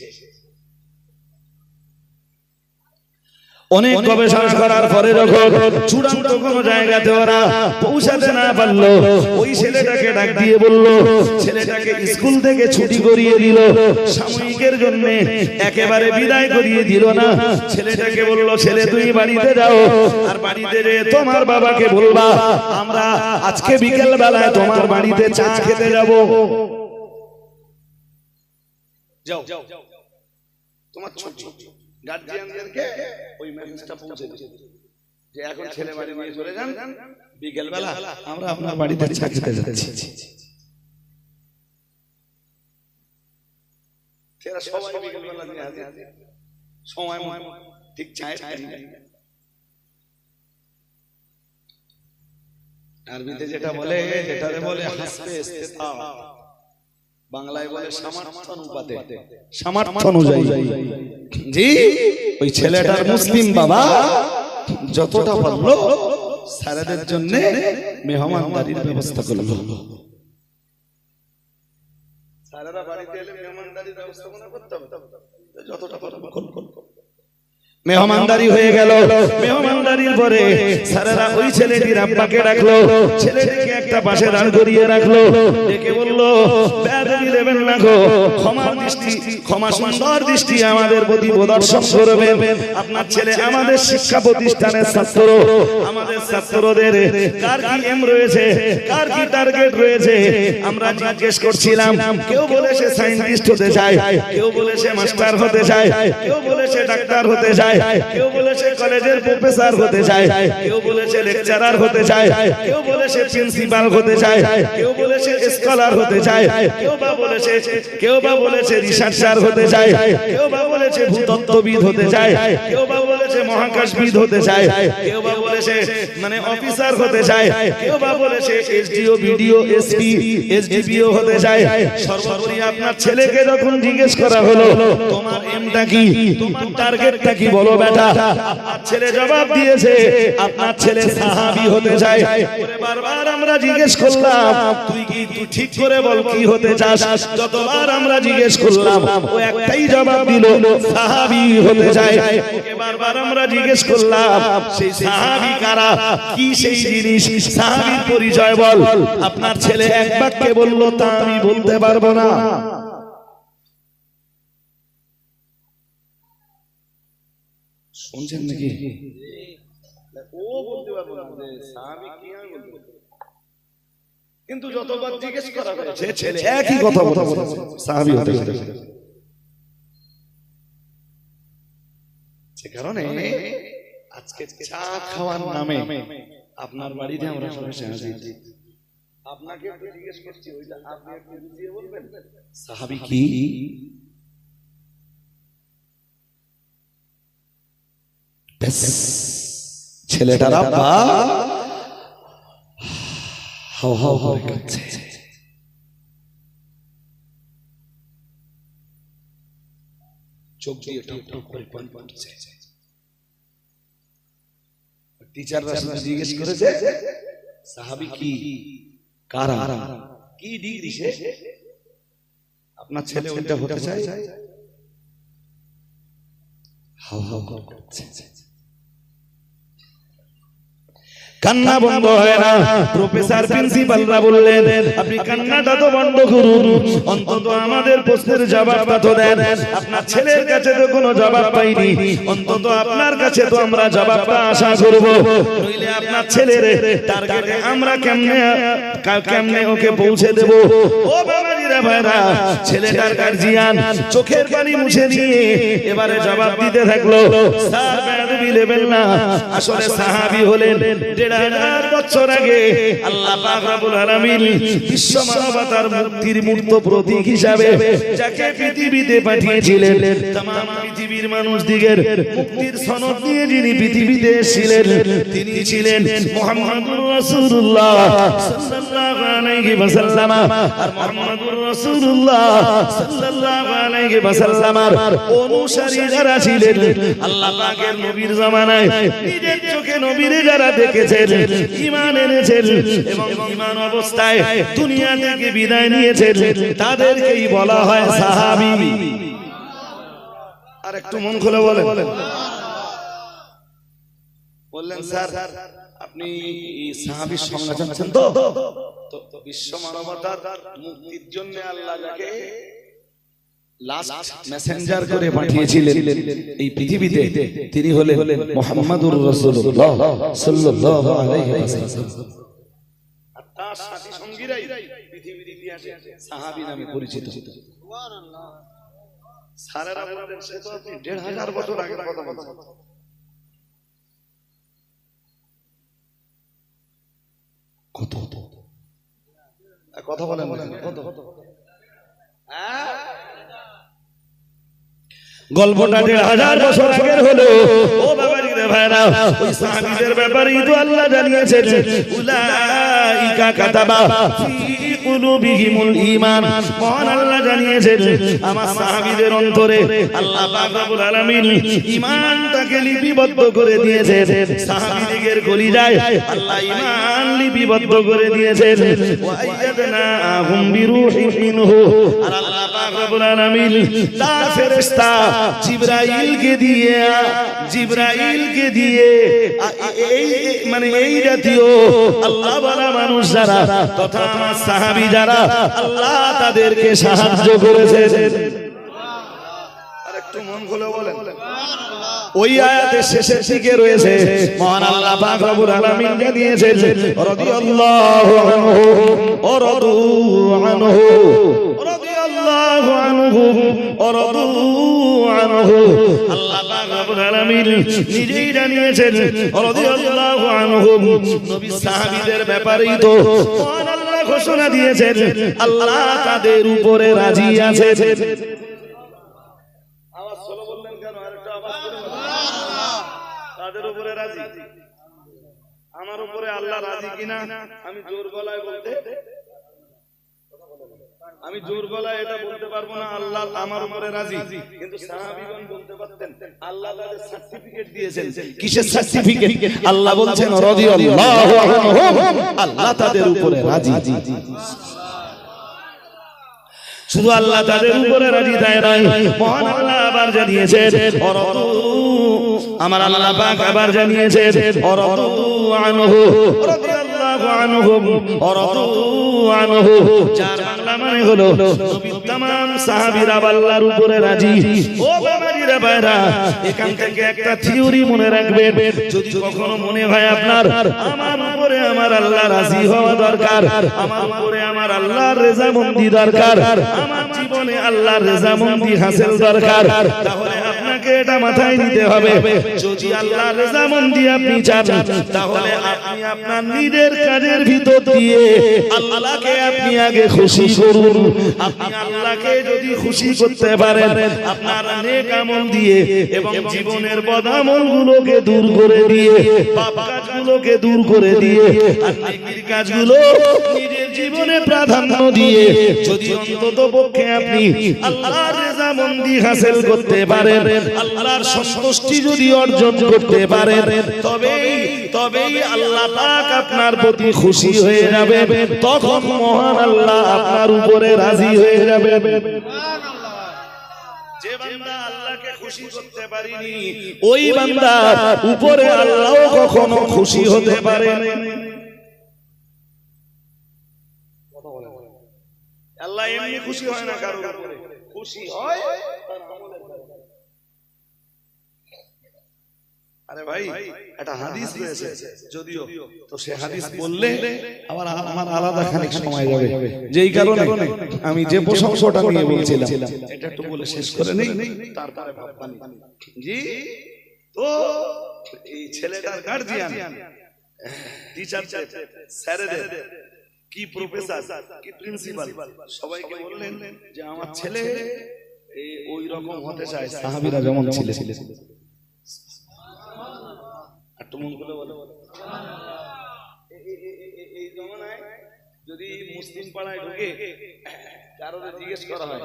অনেক গবেষণা করার পরে যখন চূড়ান্ত কোন জায়গাতে ওরা পৌঁছাতে না পারলো, ওই ছেলেটাকে ডাক দিয়ে বলল, ছেলেটাকে স্কুল থেকে ছুটি করিয়ে দিল, সাময়িকের জন্য একেবারে বিদায় করিয়ে দিল না। ছেলেটাকে বলল, ছেলে তুই বাড়িতে যাও, আর বাড়িতে যেয়ে তোমার বাবাকে বলবা আমরা আজকে বিকেল বেলায় তোমার বাড়িতে চা খেতে যাব। যাও, তোমার ছুটি। গার্জিয়ানদেরকে ওই মেসেজটা পৌঁছে দিন যে এখন ছেলে বাড়ি নিয়ে চলে যান, বিকেল বেলা আমরা আপনার বাড়িতে চা খেতে যাচ্ছি। এরা সবাই বিকেল বেলা নিয়ে হাজির, সময় ঠিক চায়ের টাইম। আরবিতে যেটা বলে, যেটারে বলে হাসবে ইস্তেতা, বাংলায় বলে সামর্থ্য অনুপাতে, সামর্থ্য অনুযায়ী। জি, ওই ছেলেটার মুসলিম বাবা যতটা পারলো স্যারেদের জন্য মেহমানদারির ব্যবস্থা করলো। স্যারেরা বাড়িতে এলে মেহমানদারির ব্যবস্থাপনা করতে হবে, যতটা পারলো করলো। মেহমানদারি হয়ে গেল। মেহমানদারির পরে স্যারেরা ওই ছেলেটির আব্বাকে ডাকলো, ছেলেটিকে একটা পাশে দাঁড় করিয়ে রাখলো, ডেকে বললো বেয়াদবি দেবেন না গো, ক্ষমার দৃষ্টি, ক্ষমা সুন্দর দৃষ্টি আমাদের প্রতি প্রদর্শন করবেন। আপনার ছেলে আমাদের শিক্ষা প্রতিষ্ঠানের ছাত্র, আমাদের ছাত্রদের কার কি এম রয়েছে, কার কি টার্গেট রয়েছে আমরা জিজ্ঞেস করছিলাম। কেউ বলে সে সায়েন্টিস্ট হতে চায়, কেউ বলে সে মাস্টার হতে চায়, কেউ বলে সে ডাক্তার হতে চায়, কেউ বলেছে কলেজের প্রফেসর হতে চায়, কেউ বলেছে লেকচারার হতে চায়, কেউ বলেছে প্রিন্সিপাল হতে চায়, কেউ বলেছে স্কলার হতে চায়, কেউ বা বলেছে রিসার্চার হতে চায়, কেউ বা বলেছে ভূতত্ত্ববিদ হতে চায়, কেউ বা বলেছে মহাকাশবিদ হতে চায়, কেউ বা বলেছে মানে অফিসার হতে চায়, কেউ বা বলেছে এসডিও, বিডিও, এসপি, এসডিপিও হতে চায়। সর্বোপরি আপনার ছেলেকে যখন জিজ্ঞেস করা হলো তোমার এমটা কি, তোমার টার্গেটটা কি বলো বেটা, ছেলে জবাব দিয়েছে আপনার ছেলে সাহাবী হতে চায়। বারবার আমরা জিজ্ঞেস করলাম তুই ঠিক করে বল কি হতে চাস, যতবার আমরা জিজ্ঞেস করলাম ও একটাই জবাব দিল সাহাবী হতে চায়। বারবার আমরা জিজ্ঞেস করলাম সেই সাহাবী কারা, কি সেই জিনিস, সাহাবীর পরিচয় বল। আপনার ছেলে এক বাক্যে বলল তা আমি বলতে পারবো না। শুনছেন নাকি? ও বলতে পারবো না যে সাহাবী কি, আমি বলতে পারবো। কিন্তু যতবার জিজ্ঞেস করা হয়েছে ছেলে একই কথা বলেছে সাহাবী হতে চায়। সে কারণে আজকে চা খাওয়ার নামে আপনার বাড়িতে আমরা সবাই হাজির। আপনাকে একটু জিজ্ঞেস করছি, ওইটা আপনি একটু বুঝিয়ে বলবেন সাহাবী কি? ছেলেটার আব্বা হাও হাও করে কাঁদছে। চোখ দিয়ে টপ টপ করে পানি পড়ছে। টিচাররা জিজ্ঞেস করেছে সাহাবী কি, কারা, কি ডিগ্রি সে? আপনার ছেলে ওইটা হতে চায়? হাও হাও করছে। কান্না বন্ধ হয় না। প্রফেসর প্রিন্সিপালরা বললেন আপনি কান্নাটা তো বন্ধ করুন, অন্তত আমাদের প্রশ্নের জবাবটা তো দেন। আপনার ছেলের কাছে তো কোনো জবাব পাইনি, অন্তত আপনার কাছে তো আমরা জবাবটা আশা করব। নইলে আপনার ছেলের টার্গেটে আমরা কেমনে ওকে পৌঁছে দেব? ও বাবাজিরা ভাইরা, ছেলেটার গার্জিয়ান চোখের পানি মুছে নিয়ে এবারে জবাব দিতে থাকলো, স্যার বেয়াদবি নেবেন না, আসলে সাহাবী হলেন ১৫০০ বছর আগে আল্লাহ পাক রব্বুল আলামিন বিশ্ব মানবতার মুক্তির মূর্ত প্রতীক হিসাবে যাকে পৃথিবীতে পাঠিয়েছিলেন, तमाम পৃথিবীর মানুষদিগের মুক্তির সনদ নিয়ে যিনি পৃথিবীতে এসেছিলেন তিনি ছিলেন মুহাম্মদুর রাসূলুল্লাহ সাল্লাল্লাহু আলাইহি ওয়াসাল্লাম। আর মুহাম্মদুর রাসূলুল্লাহ সাল্লাল্লাহু আলাইহি ওয়াসাল্লামের অনুসারী যারা ছিলেন, আল্লাহ পাকের নবীর জামানায় নিজের চোখে নবীরে যারা দেখেছেন, ঈমান এনেছেন এবং ঈমান অবস্থায় দুনিয়া থেকে বিদায় নিয়েছেন, তাদেরকেই বলা হয় সাহাবী। আর একটু মন খুলে বলেন। বললেন স্যার আপনি সাহাবীর সংজ্ঞা জানছেন তো? বিশ্ব মানবতার মুক্তির জন্য আল্লাহ যাকে লাস্ট মেসেঞ্জার করে পাঠিয়েছিলেন এই পৃথিবীতে, তিনি হলেন মুহাম্মদুর রাসূলুল্লাহ সাল্লাল্লাহু আলাইহি ওয়াসাল্লাম। আর তার সাথী সঙ্গীরাই পৃথিবীর ইতিহাসে সাহাবী নামে পরিচিত। সুবহানাল্লাহ। সারারা বলেন সে তো ১৫০০ বছর আগের কথা বলছেন। কত কথা বলেন কত? গল্পটা ১৫০০ বছর আগের হলো। ও বাবাজিরা ভাইরা, ওই সাহাবীদের ব্যাপারেই তো আল্লাহ জানিয়েছেন, উলাইকা কাতাবা ফি কুলুবিহিমুল ঈমান। মহান আল্লাহ জানিয়েছেন আমার সাহাবীদের অন্তরে আল্লাহ পাক রব্বুল আলামিন ঈমানটাকে লিপিবদ্ধ করে দিয়েছেন। সাহাবীদের কলিজায় আল্লাহ ঈমান লিপিবদ্ধ করে দিয়েছেন। ওয়া আইয়াদনাহুম বিরূহিম মিনহু। আর আল্লাহ পাক রব্বুল আলামিন তার ফেরেশতা জিবরাইলকে দিয়ে এই জাতীয় আল্লাহ বলা মানুষ যারা তথা সাহাবী যারা, আল্লাহ তাদেরকে সাহায্য করেছেন। আর একটু মন খুলে বলেন। ওই আয়াতের শেষের দিকে রয়েছে মহান আল্লাহ পাক রব্বুল আলামিন জানিয়েছেন রাদিয়াল্লাহু আনহু ওয়া রাদু আনহু, রাদিয়াল্লাহু আনহু ওয়া রাদু আনহু। আল্লাহ পাক রব্বুল আলামিন নিজেই জানিয়েছেন রাদিয়াল্লাহু আনহু। নবী সাহাবীদের ব্যাপারেই তো মহান আল্লাহ ঘোষণা দিয়েছেন আল্লাহ তাদের উপরে রাজি আছেন। আওয়াজ সলো বললেন কেন? আরেকটা আওয়াজ করে বলেন। তাদের উপরে রাজি। আমার উপরে আল্লাহ রাজি কিনা আমি জোর গলায় এটা বলতে পারবো না আল্লাহ আমার উপরে রাজি, কিন্তু সাহাবীগণ বলতে পারতেন। আল্লাহ তাদের সার্টিফিকেট দিয়েছেন। কিসের সার্টিফিকেট? আল্লাহ বলছেন রাদিয়াল্লাহু আনহুম, আল্লাহ তাদের উপরে রাজি। শুধু আল্লাহ তাদের উপরে রাজি তাই নয়, মহান আল্লাহ আবার জানিয়েছেন আমার আল্লাহ পাক আবার জানিয়েছেন রাদু আনহু, রাদিয়াল্লাহু আনহুম ওয়া রাদু আনহু। যার বাংলা মানে হলো নবী तमाम সাহাবীরা আল্লাহর উপরে রাজি। ও বাবাজিরা ভাইরা, এখান থেকে একটা থিওরি মনে রাখবেন, যদি কখনো মনে হয় আপনার আমার উপরে আমার আল্লাহ রাজি হওয়া দরকার, আমার উপরে আমার আল্লাহর রেজামন্দি দরকার, আমার জীবনে আল্লাহর রেজামন্দি হাসিল দরকার, তাহলে আপনাকে আপনাকে এটা মাথায় নিতে হবে, যদি আল্লাহর রেজামন্দি আপনি চান তাহলে আপনি আপনার নিজের কাজের ভিতর দিয়ে আল্লাহকে আপনি আগে খুশি করুন। আপনি আল্লাহকে যদি খুশি করতে পারেন আপনার নেক আমল দিয়ে এবং জীবনের বদ আমলগুলোকে দূর করে দিয়ে, পাপ কাজগুলোকে দূর করে দিয়ে আর নেকির কাজগুলো নিজের জীবনে প্রাধান্য দিয়ে যদি অন্তত পক্ষে আপনি আল্লাহর রেজামন্দি হাসিল করতে পারেন, আল্লাহর সন্তুষ্টি যদি অর্জন করতে পারেন, তবেই আল্লাহ পাক আপনার প্রতি খুশি হয়ে যাবে। তখন মহান আল্লাহ আপনার উপরে রাজি হয়ে যাবে। যে বান্দা আল্লাহকে খুশি করতে পারেনি ওই বান্দার উপরে আল্লাহ কখনো খুশি হতে পারে না। আল্লাহ এমনি খুশি হয় না, কারোর উপরে খুশি হয়। আরে ভাই একটা হাদিস রয়েছে যদিও, তো সে হাদিস বললে আবার আমার আলাদা খানিক সময় যাবে, যেই কারণে আমি যে প্রশংসাটা নিয়ে বলছিলাম এটা একটু বলে শেষ করে নেই, তারপরে ভাববানি। জি, তো এই ছেলেটার গার্জিয়ান, টিচার, স্যারেদের কি প্রফেসর কি প্রিন্সিপাল সবাইকে বললেন যে আমার ছেলে এই ওই রকম হতে চায় সাহাবীরা যেমন ছিলেন। একটু মন করে বলো, এই জমানায় যদি মুসলিম পাড়ায় ঢুকে কারোর জিজ্ঞেস করা হয়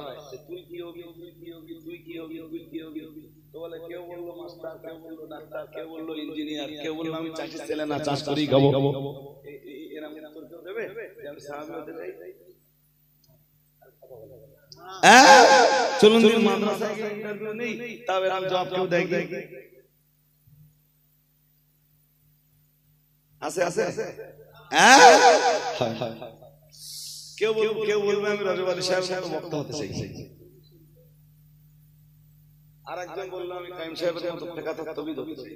তুই কি হবি, তুই কি হবি, তুই কি হবি, তুই কি হবি, তো বলে কেউ বললো মাস্টার, কেউ বললো ডাক্তার, কেউ বললো ইঞ্জিনিয়ার, কেউ বললো আমি চাষির ছেলে না চাষ করেই খাবো। চলুন মাদ্রাসায় ইন্টারভিউ নেই, তাও এরকম জব কেউ দেয় কি? আছে আছে কেউ বলবে আমি রাজবাড়ী সাহেবের মতো বক্তা হতে চাই, আর একজন বললো আমি কাইম সাহেবের মতো টেকা তত্ত্ববিদ হতে চাই,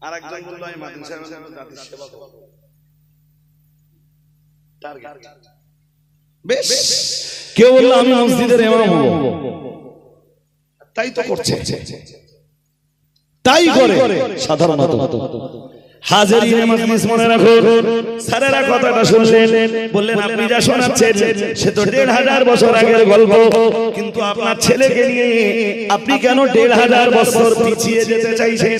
আর একজন বললো আমি মাদিন সাহেবের মতো জাতির সেবা করব। বেশ, কেউ বললো আমি মসজিদের ইমাম হব, তাই তো করছে, তাই করে সাধারণত। হাজিরিনে মাজলিস মনে রাখো, স্যারেরা কথাটা শুনলেন, বললেন আপনি যা শোনাচ্ছেন সে তো ১৫০০ বছর আগের গল্প, কিন্তু আপনার ছেলেকে নিয়ে আপনি কেন ১৫০০ বছর পিছিয়ে যেতে চাইছেন?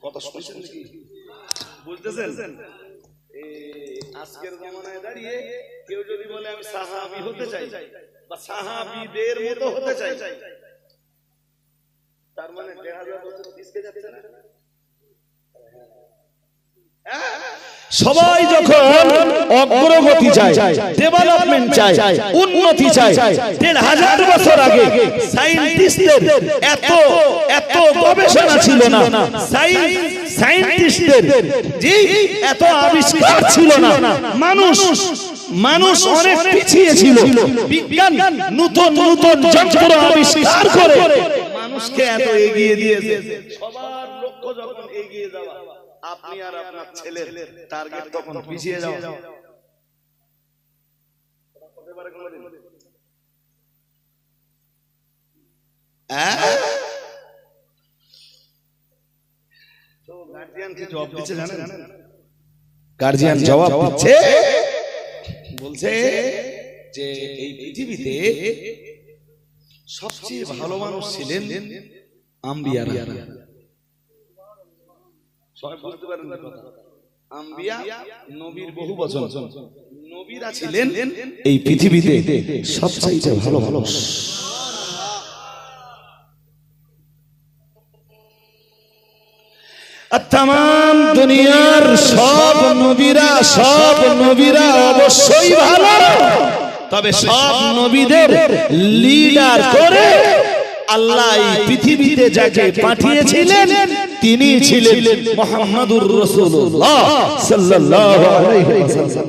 কথা শুনছেন কি বুঝতেছেন? আজকের জামানায় দাঁড়িয়ে কেউ যদি বলে আমি সাহাবী হতে চাই বা সাহাবীদের মতো হতে চাই, তার মানে ১৫০০ বছর পিছিয়ে যাচ্ছে না? সবাই যখন অগ্রগতি চায়, ডেভেলপমেন্ট চায়, উন্নতি চায়, ১৫০০ বছর আগে সায়েন্টিস্টদের এত গবেষণা ছিল না, সায়েন্টিস্টদের জি এত আবিষ্কার ছিল না, মানুষ অনেক পিছিয়ে ছিল। বিজ্ঞান নতুন যন্ত্র আবিষ্কার করে মানুষকে এত এগিয়ে দিয়েছে। সবার লক্ষ্য যখন এগিয়ে যাওয়া, আপনি আর আপনার ছেলের টার্গেট তখন পিছিয়ে যাওয়া। গার্জিয়ান জবাব দিচ্ছে, বলছে যে এই পৃথিবীতে সবচেয়ে ভালো মানুষ ছিলেন আম্বিয়ারা। সবাই বুঝতে পারেন না কথা? আম্বিয়া নবীর বহু বচন, নবীরা ছিলেন এই পৃথিবীতে সবচেয়ে ভালো মানুষ। আর तमाम দুনিয়ার সব নবীরা অবশ্যই ভালো, তবে সব নবীদের লিডার করে আল্লাহ এই পৃথিবীতে যাকে পাঠিয়েছিলেন তিনি ছিলেন মুহাম্মদুর রাসূলুল্লাহ সাল্লাল্লাহু আলাইহি ওয়াসাল্লাম।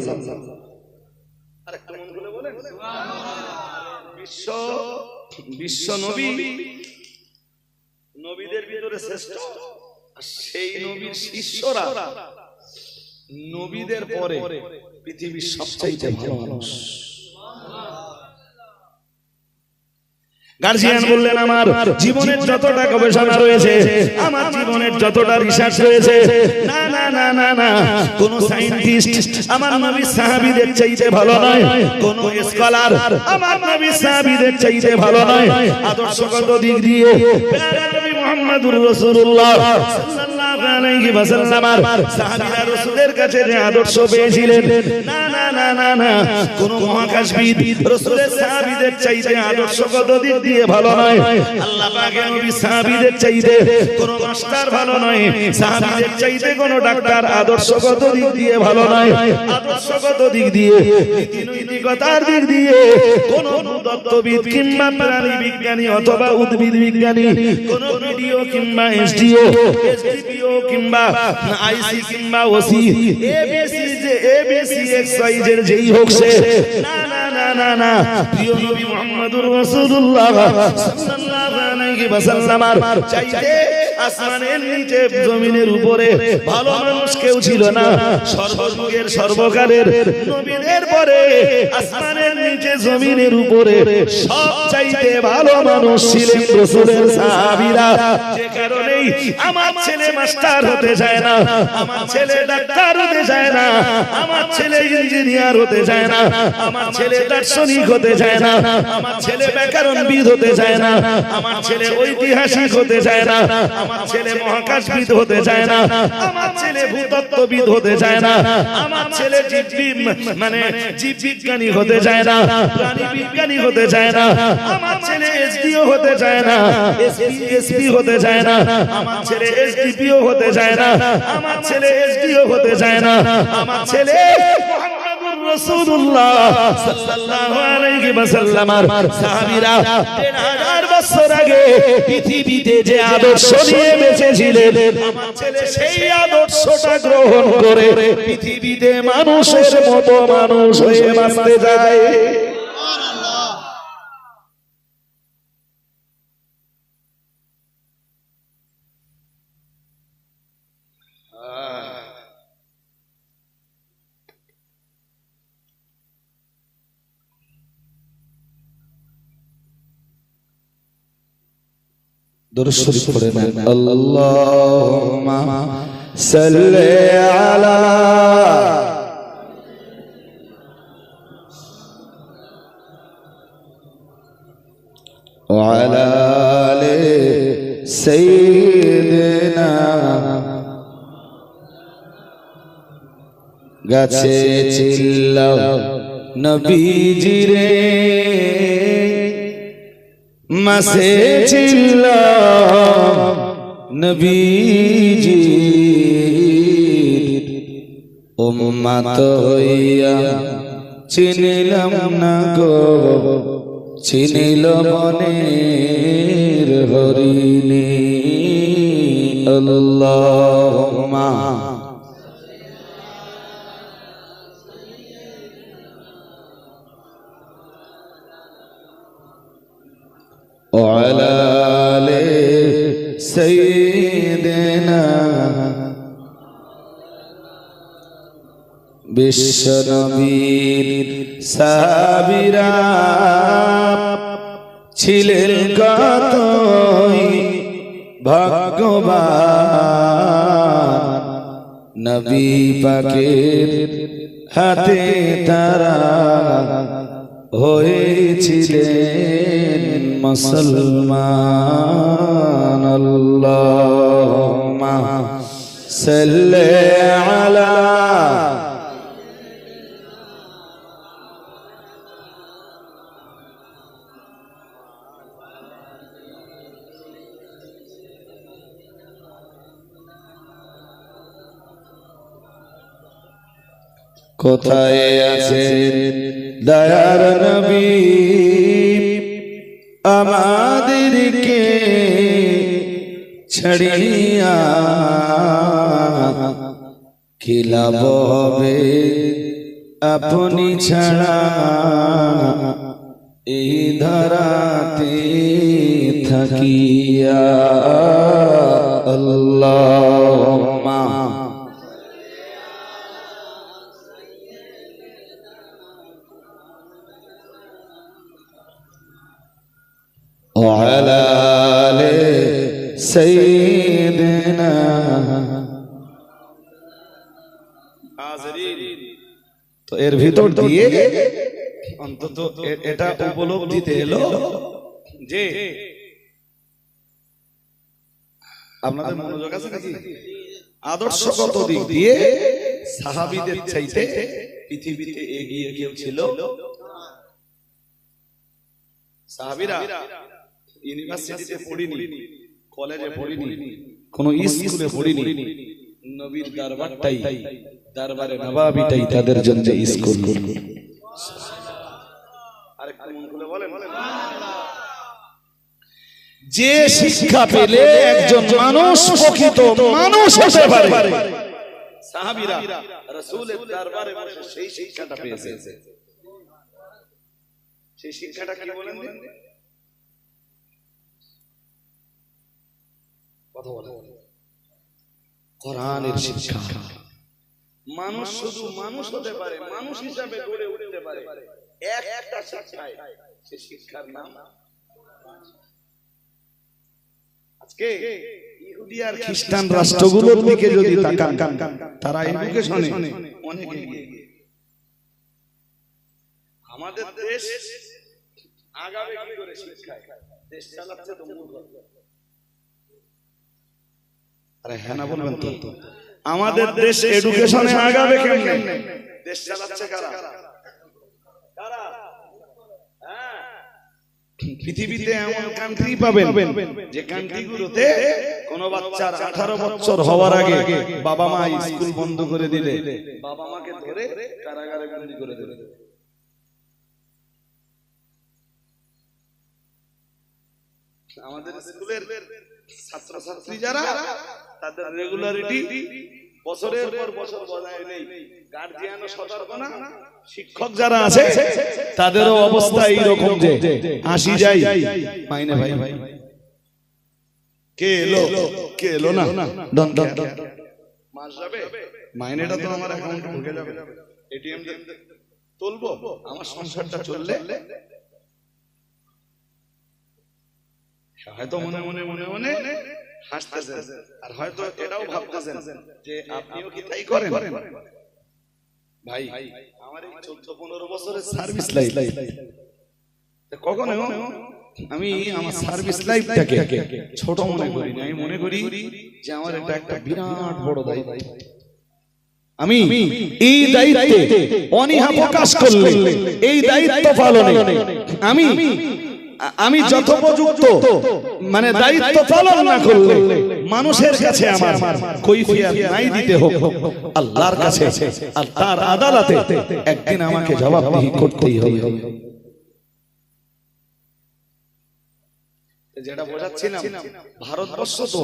আরেকটু মন খুলে বলেন সুবহানাল্লাহ। বিশ্ব নবী নবীদের ভিতরে শ্রেষ্ঠ, সেই নবীর শিষ্যরা নবীদের পরে পৃথিবীর সবচাইতে ভালো মানুষ। গার্জিয়ান বললেন আমার জীবনের যতটা গবেষণা রয়েছে, আমার জীবনের যতটা রিসার্চ রয়েছে, না না না না না, কোন সায়েন্টিস্ট আমার নবী সাহাবীদের চাইতে ভালো নয়, কোন স্কলার আমার নবী সাহাবীদের চাইতে ভালো নয়। আদর্শগত দিক দিয়ে প্যারা নবী মুহাম্মদুর রাসূলুল্লাহ সাল্লাল্লাহু আলাইহি ওয়াসাল্লাম সাহাবীরা রাসূলের কাছে যে আদর্শ পেয়েছিলেন, না না না না না, কোন মহাকাশবিদ রাসূলের সাহাবীদের চাইতে আদর্শগত দিক দিয়ে ভালো নয়। আল্লাহ পাকের নবী সাহাবীদের চাইতে কোন মাস্টার ভালো নয়, সাহাবীদের চাইতে কোন ডাক্তার আদর্শগত দিক দিয়ে ভালো নয়। আদর্শগত দিক দিয়ে, নীতিনৈতিকতার দিক দিয়ে কোন তত্ত্ববিদ কিংবা প্রাণী বিজ্ঞানী অথবা উদ্ভিদ বিজ্ঞানী, কোন ভিডিও কিংবা এসডিও, এসডিপিও কিংবা আইসি কিংবা ওসি, এবিসি যে এবিসি এক্সওয়াইজের যেই হোক সে, না না না না না, প্রিয় নবী মুহাম্মদুর রাসূলুল্লাহ সাল্লাল্লাহু আলাইহি ওয়াসাল্লামের চাইতে আসমানের নিচে জমিনের উপরে ভালো মানুষ কেউ ছিল না। সর্বযুগের সর্বকালের নবীদের পরে আসমানের নিচে জমিনের উপরে সবচাইতে ভালো মানুষ ছিলেন রাসূলের সাহাবীরা। যে কারণেই আমার ছেলে মাস্টার হতে চায় না, আমার ছেলে ডাক্তার হতে চায় না, আমার ছেলে ইঞ্জিনিয়ার হতে চায় না, আমার ছেলে দার্শনিক হতে চায় না, আমার ছেলে ব্যাকরণবিদ হতে চায় না, আমার ছেলে ঐতিহাসিক হতে চায় না, আমার ছেলে মহাকাশবিদ হতে চায় না, আমার ছেলে ভূতত্ত্ববিদ হতে চায় না, আমার ছেলে জীববিজ্ঞানী হতে চায় না, প্রাণী বিজ্ঞানী হতে চায় না, আমার ছেলে এসডিও হতে চায় না, এসপি হতে চায় না, আমার ছেলে এসডিপিও হতে চায় না, আমার ছেলে এসডিও হতে চায় না, আমার ছেলে মুহাম্মদুর রাসূলুল্লাহ সাল্লাল্লাহু আলাইহি ওয়াসাল্লামের সাহাবীরা ১,৫০০ বছর আগে পৃথিবীতে যে আদর্শ নিয়ে বেঁচেছিলেন, আমার ছেলে সেই আদর্শটা গ্রহণ করে পৃথিবীতে মানুষের মতো মানুষ হয়ে বাঁচতে যায়। দরুদ শরীফ পড়েন, আল্লাহুম্মা সাল্লি আলা ওয়া আলা আলি সাইয়্যিদিনা। গাছে চিল্লাও নবীজিরে, মাসে চিল্লাও নবীজি, উম্মত হইয়া চিনিলাম না গো, চিনিল মনের হরিণী। আল্লাহুম্মা وعلى آل سيدنا। বিশ্বনবীর সাহাবীরা ছিলেন কতই ভাগ্যবান, নবী পাকের হাতে তারা হয়েছিলেন মুসলমান। আল্লাহুম্মা সাল্লি আলা কোথায় আছেন দয়ার নবী, আমাদেরকে ছাড়িয়া কি লাভ হবে আপনি ছাড়া এই ধরাতে থাকিয়া। আল্লাহুম্মা وعلى آل سيدنا তো এর ভিতর দিয়ে অন্তত এটা উপলব্ধিতে এলো যে আপনাদের মনোযোগ আছে নাকি? আদর্শগত দিক দিয়ে সাহাবীদের চাইতে পৃথিবীতে এগিয়ে কেউ ছিল? সাহাবীরা ইউনিভার্সিটিতে পড়িনি, কলেজে পড়িনি, কোন স্কুলে পড়িনি, নবীর দরবারটাই, দরবারে নবাবিটাই তাদের জন্য স্কুল। আরেকটু মন খুলে বলেন, যে শিক্ষা পেলে একজন মানুষ প্রকৃত মানুষ হতে পারে, সাহাবীরা রাসূলের দরবারে বসে সেই শিক্ষাটা পেয়েছে। সেই শিক্ষাটা কি বলেন? কথা বলেন, কোরআনের শিক্ষা। মানুষ শুধু মানুষ হতে পারে, মানুষ হিসাবে গড়ে উঠতে পারে একটা শিক্ষায়, সে শিক্ষার নাম। আজকে ইহুদি আর খ্রিস্টান রাষ্ট্রগুলোর দিকে যদি তাকান, তারা এডুকেশনে অনেক এগিয়ে। আমাদের দেশ আগাবে কি করে শিক্ষায়? দেশ চালাচ্ছে তো মূল। আরে হ্যাঁ না বলবেন তো? আমাদের দেশ এডুকেশনে আগাবে কেমনে? দেশ চালাচ্ছে কারা? পৃথিবীতে এমন কান্ট্রি পাবেন যে কান্ট্রিগুলোতে কোন বাচ্চার 18 বছর হওয়ার আগে বাবা মা স্কুল বন্ধ করে দিলে বাবা মাকে ধরে কারাগারে বন্দী করে দিলে। আমাদের স্কুলের ছাত্রছাত্রী যারা, তাদের রেগুলারিটি বছরের পর বছর বজায় নেই, গার্জিয়ানও সতর্ক না, শিক্ষক যারা আছে তাদেরও অবস্থা এইরকম যে আসি যাই মাইনে ভাই কে এলো না ডন ডন মাস যাবে, মাইনেটা তো আমার অ্যাকাউন্টে ঢুকে যাবে, এটিএম তুলবো, আমার সংসারটা চললে। হয়তো মনে মনে মনে মনে হাসতেছেন, আর হয়তো এটাও ভাবতেছেন যে আপনিও কি তাই করেন? ভাই আমার এই 14-15 বছরের সার্ভিস লাইফ, কখনো আমি আমার সার্ভিস লাইফটাকে ছোট মনে করি না। আমি মনে করি যে আমার এটা একটা বিরাট বড় দায়িত্ব। আমি এই দায়িত্বে অনীহা প্রকাশ করলে, এই দায়িত্ব পালনে আমি যথোপযুক্ত মানে দায়িত্ব পালন না করলে মানুষের কাছে আমার কৈফিয়ত নাই দিতে হোক, আল্লাহর কাছে আর তার আদালতে একদিন আমাকে জবাবদিহি করতেই হবে। যেটা বোঝাচ্ছিলাম, ভারতবর্ষ তো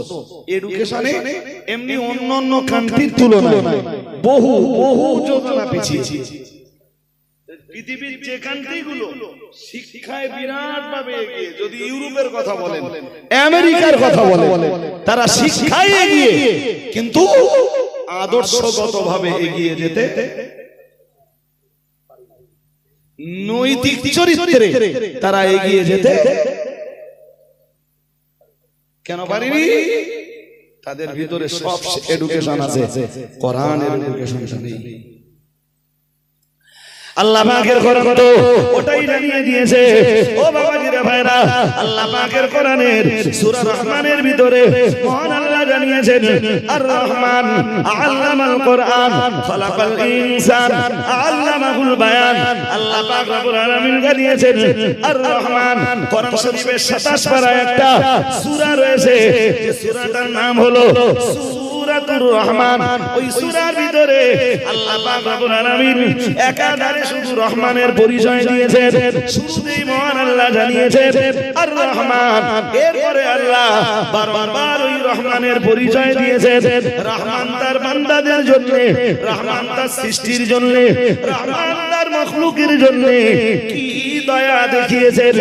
এডুকেশনে এমনি অন্যান্য কান্ট্রির তুলনায় বহু যোজনা পিছিয়ে। পৃথিবীর যে কান্ট্রিগুলো শিক্ষায় বিরাট ভাবে এগিয়ে, যদি ইউরোপের কথা বলেন, আমেরিকার কথা বলেন, তারা শিক্ষায় এগিয়ে, কিন্তু আদর্শগতভাবে এগিয়ে যেতে, নৈতিক চরিত্রে তারা এগিয়ে যেতে কেন পারেনি? তাদের ভিতরে সব এডুকেশন আছে, কোরআনের এডুকেশন নেই। আল্লাহ পাকের কোরআন তো ওটাই জানিয়ে দিয়েছে। ও বাবাজিরা ভাইরা, আল্লাহ পাকের কোরআনের সূরা রহমানের ভিতরে মহান আল্লাহ জানিয়েছেন, আর রহমান আল্লামাল কোরআন খালাকাল ইনসান আল্লামাহুল বায়ান। আল্লাহ পাক রব্বুল আলামিন জানিয়েছেন, আর রহমান। কোরআন শরীফের 27 পারায় একটা সূরা রয়েছে, যে সূরাটার নাম হলো সূরাতুর রহমান। ওই সূরার ভিতরে আল্লাহ পাক রব্বুল আলামিন একাধারে শুধু রহমানের পরিচয় দিয়েছেন। শুরুতেই মহান আল্লাহ জানিয়েছেন আর রহমান, এরপরে আল্লাহ বারবার ওই রহমানের পরিচয় দিয়েছেন। রহমান তার বান্দাদের জন্য, রহমান তার সৃষ্টির জন্য, রহমান তার মাখলুকের জন্য কি দয়া দেখিয়েছেন।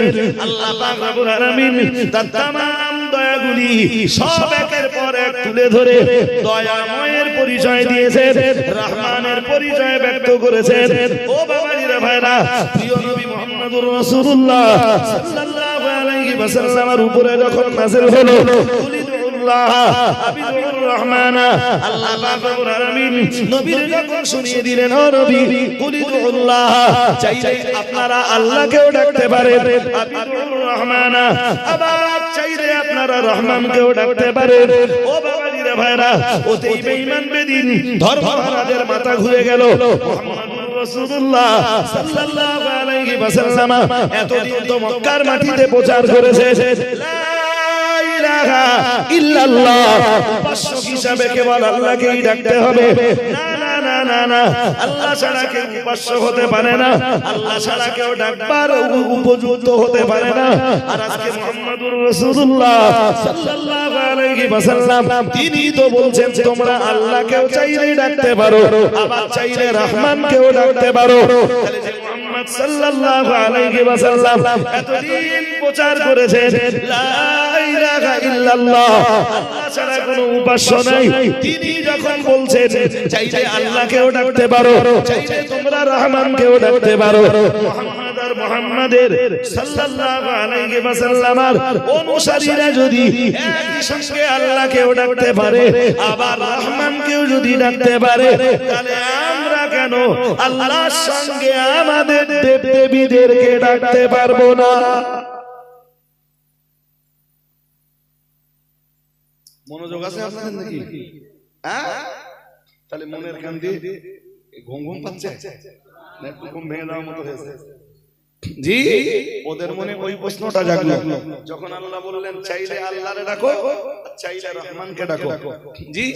আল্লাহ পাক রব্বুল আলামিন তার তামাম দয়াগুলি সব একের পর এক তুলে ধরে দয়াময়ের পরিচয় দিয়েছেন, রহমানের পরিচয় ব্যক্ত করেছেন। ও বাবাজিরা ভাইরা, প্রিয় নবী মুহাম্মদুর রাসূলুল্লাহ সাল্লাল্লাহু আলাইহি ওয়াসাল্লামের উপরে যখন নাযিল হলো কুলিদুল্লাহ আবিদুর রহমান আল্লাহ পাক রব্বুল আলামিন নবীর যখন শুনিয়ে দিলেন ও নবী কুলিদুল্লাহ চাইলে আপনারা আল্লাহকেও ডাকতে পারেন আবিদুর রহমান আবার চাইলে আপনারা রহমানকেও ডাকতে পারেন ও বাবাজিরা ভাইরা ওতেই বেঈমান বেদিন ধর্মহারাদের মাথা ঘুরে গেল মুহাম্মদুর রাসূলুল্লাহ সাল্লাল্লাহু আলাইহি ওয়াসাল্লাম এতদিন তো মক্কার মাটিতে প্রচার করেছে লা ইলাহা ইল্লাল্লাহ উপাস্য হিসাবে কেবল আল্লাহকেই ডাকতে হবে না না না না আল্লাহ ছাড়া কেউ উপাস্য হতে পারে না আল্লাহ ছাড়া কেউ ডাকবার উপযুক্ত হতে পারে না আর আজকে মুহাম্মদুর রাসূলুল্লাহ সাল্লাল্লাহু আলাইহি ওয়াসাল্লাম তিনি তো বলছেন তোমরা আল্লাহকেও চাইলে ডাকতে পারো আবার চাইলে রহমানকেও ডাকতে পারো তাহলে যে মুহাম্মদ সাল্লাল্লাহু আলাইহি ওয়াসাল্লাম এতদিন প্রচার করেছেন লা ইলাহা ইল্লাল্লাহ আল্লাহ ছাড়া কোনো উপাস্য নাই তিনি যখন বলছেন চাইলে আল্লাহকেও ডাকতে পারো চাইলে তোমরা রহমানকেও ডাকতে পারো মুহাম্মদ আর মুহাম্মাদের সাল্লাল্লাহু আলাইহি ওয়াসাল্লামের অনুসারীরা যদি একই সঙ্গে আল্লাহকেও ডাকতে পারে আবার রহমানকেও যদি ডাকতে পারে তাহলে আমরা কেন আল্লাহর সঙ্গে আমাদের দেবদেবীদেরকে ডাকতে পারবো না মনোযোগ আছে আপনাদের নাকি হ্যাঁ তাহলে মনের কান দিয়ে ঘুম ঘুম পাচ্ছে না একটু ঘুম ভেঙে দেওয়ার মতো হয়েছে জি ওদের মনে ওই প্রশ্নটা জাগলো যখন আল্লাহ বললেন চাইলে আল্লাহরে ডাকো চাইলে রহমানকে ডাকো জি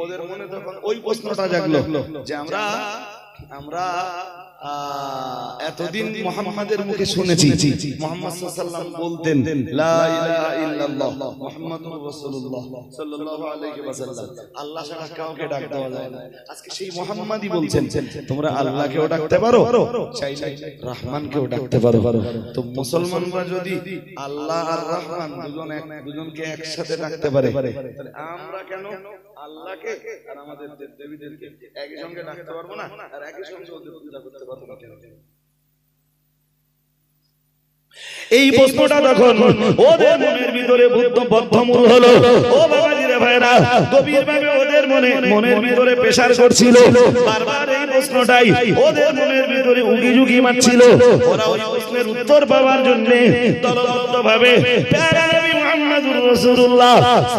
ওদের মনে তখন ওই প্রশ্নটা জাগলো যে আমরা এতদিন মুহাম্মাদের মুখে শুনেছি মুহাম্মদ সাল্লাল্লাহু আলাইহি বলতেন লা ইলাহা ইল্লাল্লাহ মুহাম্মাদুর রাসূলুল্লাহ সাল্লাল্লাহু আলাইহি ওয়াসাল্লাম আল্লাহ ছাড়া কাউকে ডাক দেওয়া যায় না আজকে সেই মুহাম্মাদই বলছেন তোমরা আল্লাহকেও ডাকতে পারো চাইলে রহমানকেও ডাকতে পারো তো মুসলমানরা যদি আল্লাহ আর রহমান দুজনকে একসাথে ডাকতে পারে তাহলে আমরা কেন আল্লাহকে আর আমাদের দেবদেবীদেরকে একই সঙ্গে ডাকতে পারবো না আর একই সঙ্গে ওদের পূজা করতে পারবো না কেন এই প্রশ্নটা তখন ওদের মনের ভিতরে বদ্ধমূল হলো ও বাবাজিরে ভাইরা গভীরভাবে ওদের মনের ভিতরে প্রেসার করছিল বারবার এই প্রশ্নটাই ওদের মনের ভিতরে উগিঝুঁকি মারছিল ওরা ওই প্রশ্নের উত্তর পাওয়ার জন্য দলবদ্ধভাবে প্যারা নবী মুহাম্মদুর রাসূলুল্লাহ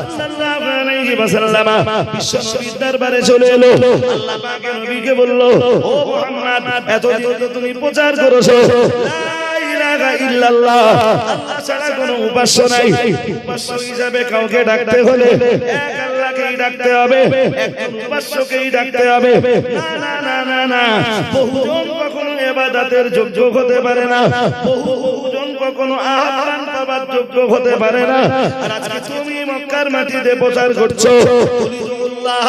সাল্লাল্লাহু আলাইহি ওয়াসাল্লাম বিশ্বনবীর দরবারে চলে এলো আল্লাহ পাক নবীকে বলল ও মুহাম্মদ এতদিন তো তুমি প্রচার করেছো ইল্লাল্লাহ আল্লাহ ছাড়া কোনো উপাস্য নাই উপাস্য হিসাবে কাউকে ডাকতে হলে এক আল্লাহকেই ডাকতে হবে একজন উপাস্যকেই ডাকতে হবে না না না না বহুজন কখনো ইবাদতের যোগ্য হতে পারে না বহুজন কখনো আহ্বান পাবার যোগ্য হতে পারে না আর আজকে তুমি মক্কার মাটিতে প্রচার করছো কুলিদুল্লাহ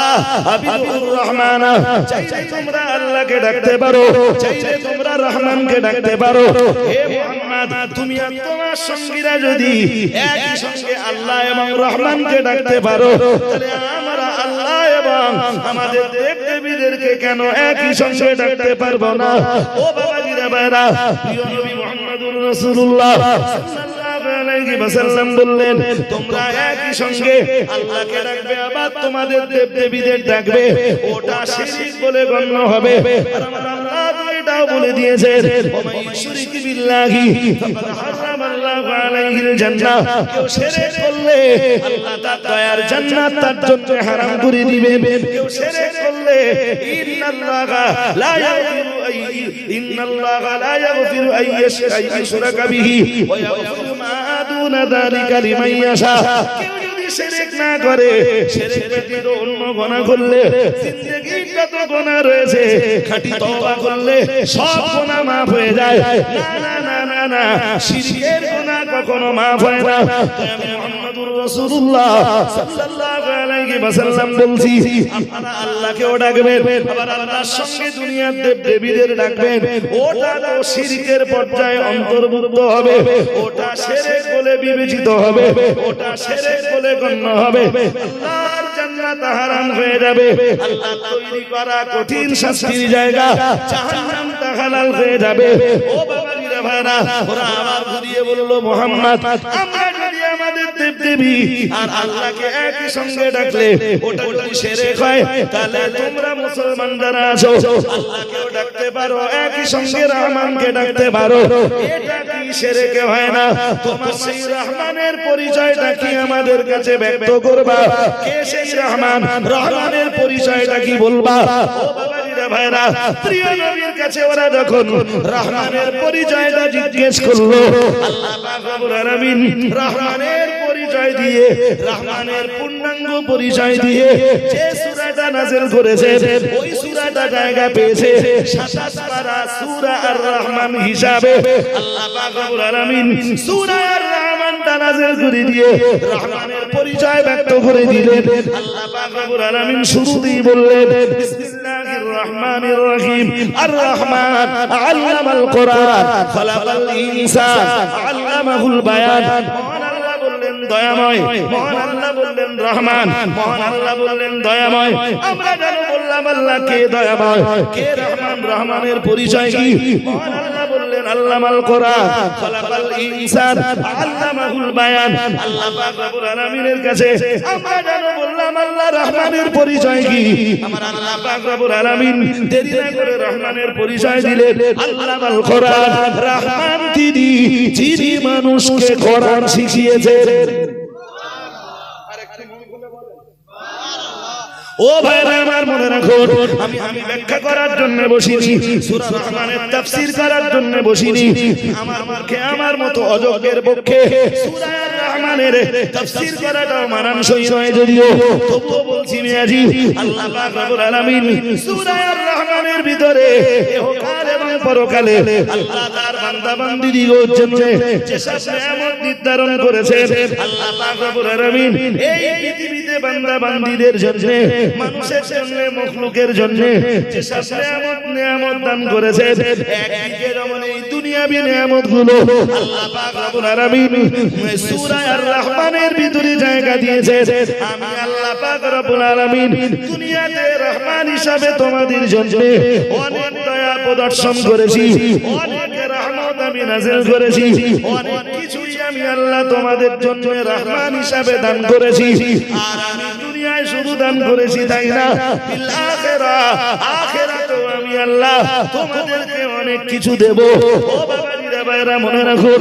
আবিদুর রহমান চাইলে তোমরা আল্লাহকে ডাকতে পারো চাইলে তোমরা রহমানকে ডাকতে পারো হে মুহাম্মদ তুমি আর তোমার সঙ্গীরা যদি একই সঙ্গে আল্লাহ এবং রহমানকে ডাকতে পারো তাহলে আমরা আল্লাহ এবং আমাদের দেবদেবীদেরকে কেন একই সঙ্গে ডাকতে পারবো না ও বাবাজিরা ভাইরা প্রিয় নবী মুহাম্মদুর রাসূলুল্লাহ সাল্লাল্লাহু আলাইহি ওয়াসাল্লাম বললেন তোমরা একই সঙ্গে আল্লাহকে ডাকবে আবার তোমাদের দেবদেবীদের ডাকবে ওটা শিরক বলে গণ্য হবে আর আমার আল্লাহ তো এটাও বলে দিয়েছেন ওয়া ইশরিক বিল্লাহি ফাকাদ হারামাল্লাহু আলাইহিল জান্নাহ কেউ শিরক করলে আল্লাহ তার দয়ার জান্নাত তার জন্য হারাম করে দিবেন কেউ শিরক করলে ইন্নাল্লাহা লা ইয়াগফিরু আইয়ুশরাকা বিহি ওয়া ইয়াগফিরু মা দুনা যালিকা লিমান ইয়াশা কেউ যদি শিরক না করে শিরক ব্যতীত অন্য গুনাহ করলে জিন্দেগীর যত গুনাহ রয়েছে খাঁটি তওবা করলে সব গুনাহ maaf হয়ে যায় না না না না শিরকের গুনাহ কখনো maaf হয় না আমি মুহাম্মদুর রাসূলুল্লাহ সাল্লাল্লাহু আলাইহি ওয়াসাল্লাম বলছি আপনারা আল্লাহকেও ডাকবেন আবার আল্লাহর সঙ্গে দুনিয়ার দেবদেবীদের ডাকবেন ওটা তো শিরকের পর্যায়ে অন্তর্ভুক্ত হবে ওটা শিরক বলে বিবেচিত হবে ওটা শিরক বলে গণ্য হবে আল্লাহর জান্নাত হারাম হয়ে যাবে আল্লাহ তৈরি করা কঠিন শাস্তির জায়গা জাহান্নাম তা হালাল হয়ে যাবে ও বাবাজিরা ভাইরা ওরা আবার ঘুরিয়ে বলল মুহাম্মদ আমরা যদি আমাদের দেবদেবী আর আল্লাহকে একই সঙ্গে ডাকলে ওটা যদি শিরক হয় তাহলে তোমরা মুসলমান যারা আছো আল্লাহকেও ডাকতে পারো একই সঙ্গে রহমানকে ডাকতে পারো এটা কি শিরক হয় না তোমার সেই রহমানের পরিচয়টা কি আমাদের কাছে ব্যক্ত করবা কে সেই রহমান রহমানের পরিচয়টা কি বলবা ও বাবাজিরা ভাইরা প্রিয় নবীর কাছে ওরা যখন রহমানের পরিচয়টা জিজ্ঞেস করলো আল্লাহ পাক রব্বুল আলামিন রহমানের পরিচয় দিয়ে রহমানের পূর্ণাঙ্গ পরিচয় দিয়ে যে সূরাটা নাযিল করেছে ওই সূরাটা জায়গা পেয়েছে 27 পারা সূরা আর রহমান হিসাবে আল্লাহ পাক রব্বুল আলামিন সূরা আর রহমানটা নাযিল করে দিয়ে রহমানের পরিচয় ব্যক্ত করে দিলেন আল্লাহ পাক রব্বুল আলামিন শুরুতেই বললেন বিসমিল্লাহির রহমানির রহিম আর রহমান আল্লামাল কোরআন খালাকাল ইনসান আল্লামাহুল বায়ান মহান আল্লাহ বললেন দয়াময় মহান আল্লাহ বললেন রহমান মহান আল্লাহ বললেন দয়াময় আমরা যেন বললাম আল্লাহ কে দয়াময় কে রহমান রহমানের পরিচয় কি মহান আল্লাহ বললেন আল্লামাল কোরআন খালাকাল ইনসান আল্লামাহুল বায়ান আল্লাহ পাক রব্বুল আলামিনের কাছে আমরা যেন বললাম আল্লাহ রহমানের পরিচয় কি আমার আল্লাহ পাক রব্বুল আলামিন দেরি না করে রহমানের পরিচয় দিলেন আল্লামাল কোরআন রহমান যিনি মানুষকে কোরআন শিখিয়েছেন ও ভাইরা আমার মনে রাখো আমি ব্যাখ্যা করার জন্য বসিনি সূরা রহমানের তাফসীর করার জন্য বসিনি আমার মতো অযোগ্যের পক্ষে সূরা রহমানের তাফসীর করাটাও মানানসই নয় যদিও তবুও বলছি মিয়াজি আল্লাহ পাক রব্বুল আলামিন সূরা রহমানের ভিতরে ইহকাল এবং পরকালে আল্লাহ তার বান্দা বান্দীদের জন্য যেসব নিয়ামত নির্ধারণ করেছেন আল্লাহ পাক রব্বুল আলামিন এই পৃথিবীতে বান্দা বান্দীদের জন্য মানুষের জন্য মখলুকের জন্য যেসব নিয়ামত দান করেছেন একদিকে যেমন এই দুনিয়াবি নিয়ামতগুলো আল্লাহ পাক রব্বুল আলামিন সূরা আর রহমানের ভিতরে জায়গা দিয়েছেন আমি আল্লাহ পাক রব্বুল আলামিন দুনিয়াতে রহমান হিসাবে তোমাদের জন্য অনেক দয়া প্রদর্শন করেছি অনেক রহমত আমি নাযিল করেছি অনেক কিছুই আমি আল্লাহ তোমাদের জন্য রহমান হিসাবে দান করেছি আর আমি দুনিয়ায় শুধু দান করেছি তাই না ফিল আখিরাতেও আমি আল্লাহ তোমাদেরকে অনেক কিছু দেব ও বাবাজিরা ভাইরা মনে রাখো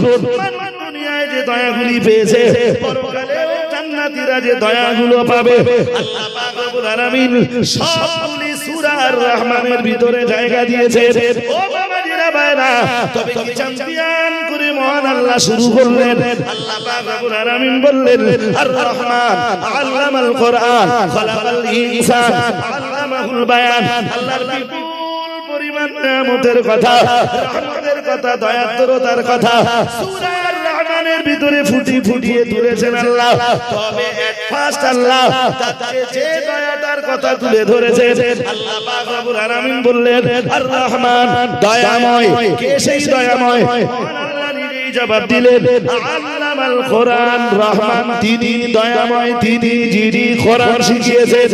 মানুষ দুনিয়ায় যে দয়াগুলি পেয়েছে পরকালেও জান্নাতীরা যে দয়াগুলো পাবে আল্লাহ পাক রব্বুল আলামিন সবগুলি সূরা আর রহমানের ভিতরে জায়গা দিয়েছে ও বাবাজিরা ভাইরা তবে কি চ্যাম্পিয়ন করে মহান আল্লাহ শুরু করলেন আল্লাহ পাক রব্বুল আলামিন বললেন আর রহমান আল্লামাল কোরআন খালাকাল ইনসান আল্লামাহুল বায়ান আল্লাহর বিপুল পরিমাণ নিয়ামতের কথা রহমতের কথা দয়াদ্রতার কথা সূরা আর রহমানের ভিতরে ফুটিয়ে তুলেছেন আল্লাহ তবে এট ফার্স্ট আল্লাহ তাতে যে দয়াটার কথা তুলে ধরেছেন আল্লাহ পাক রব্বুল আলামিন বললেন আর রহমান দয়াময় কে সেই দয়াময় আল্লাহ নিজেই জবাব দিলেন আল্লামাল কোরআন রহমান তিনি দয়াময় তিনি যিনি কোরআন শিখিয়েছেন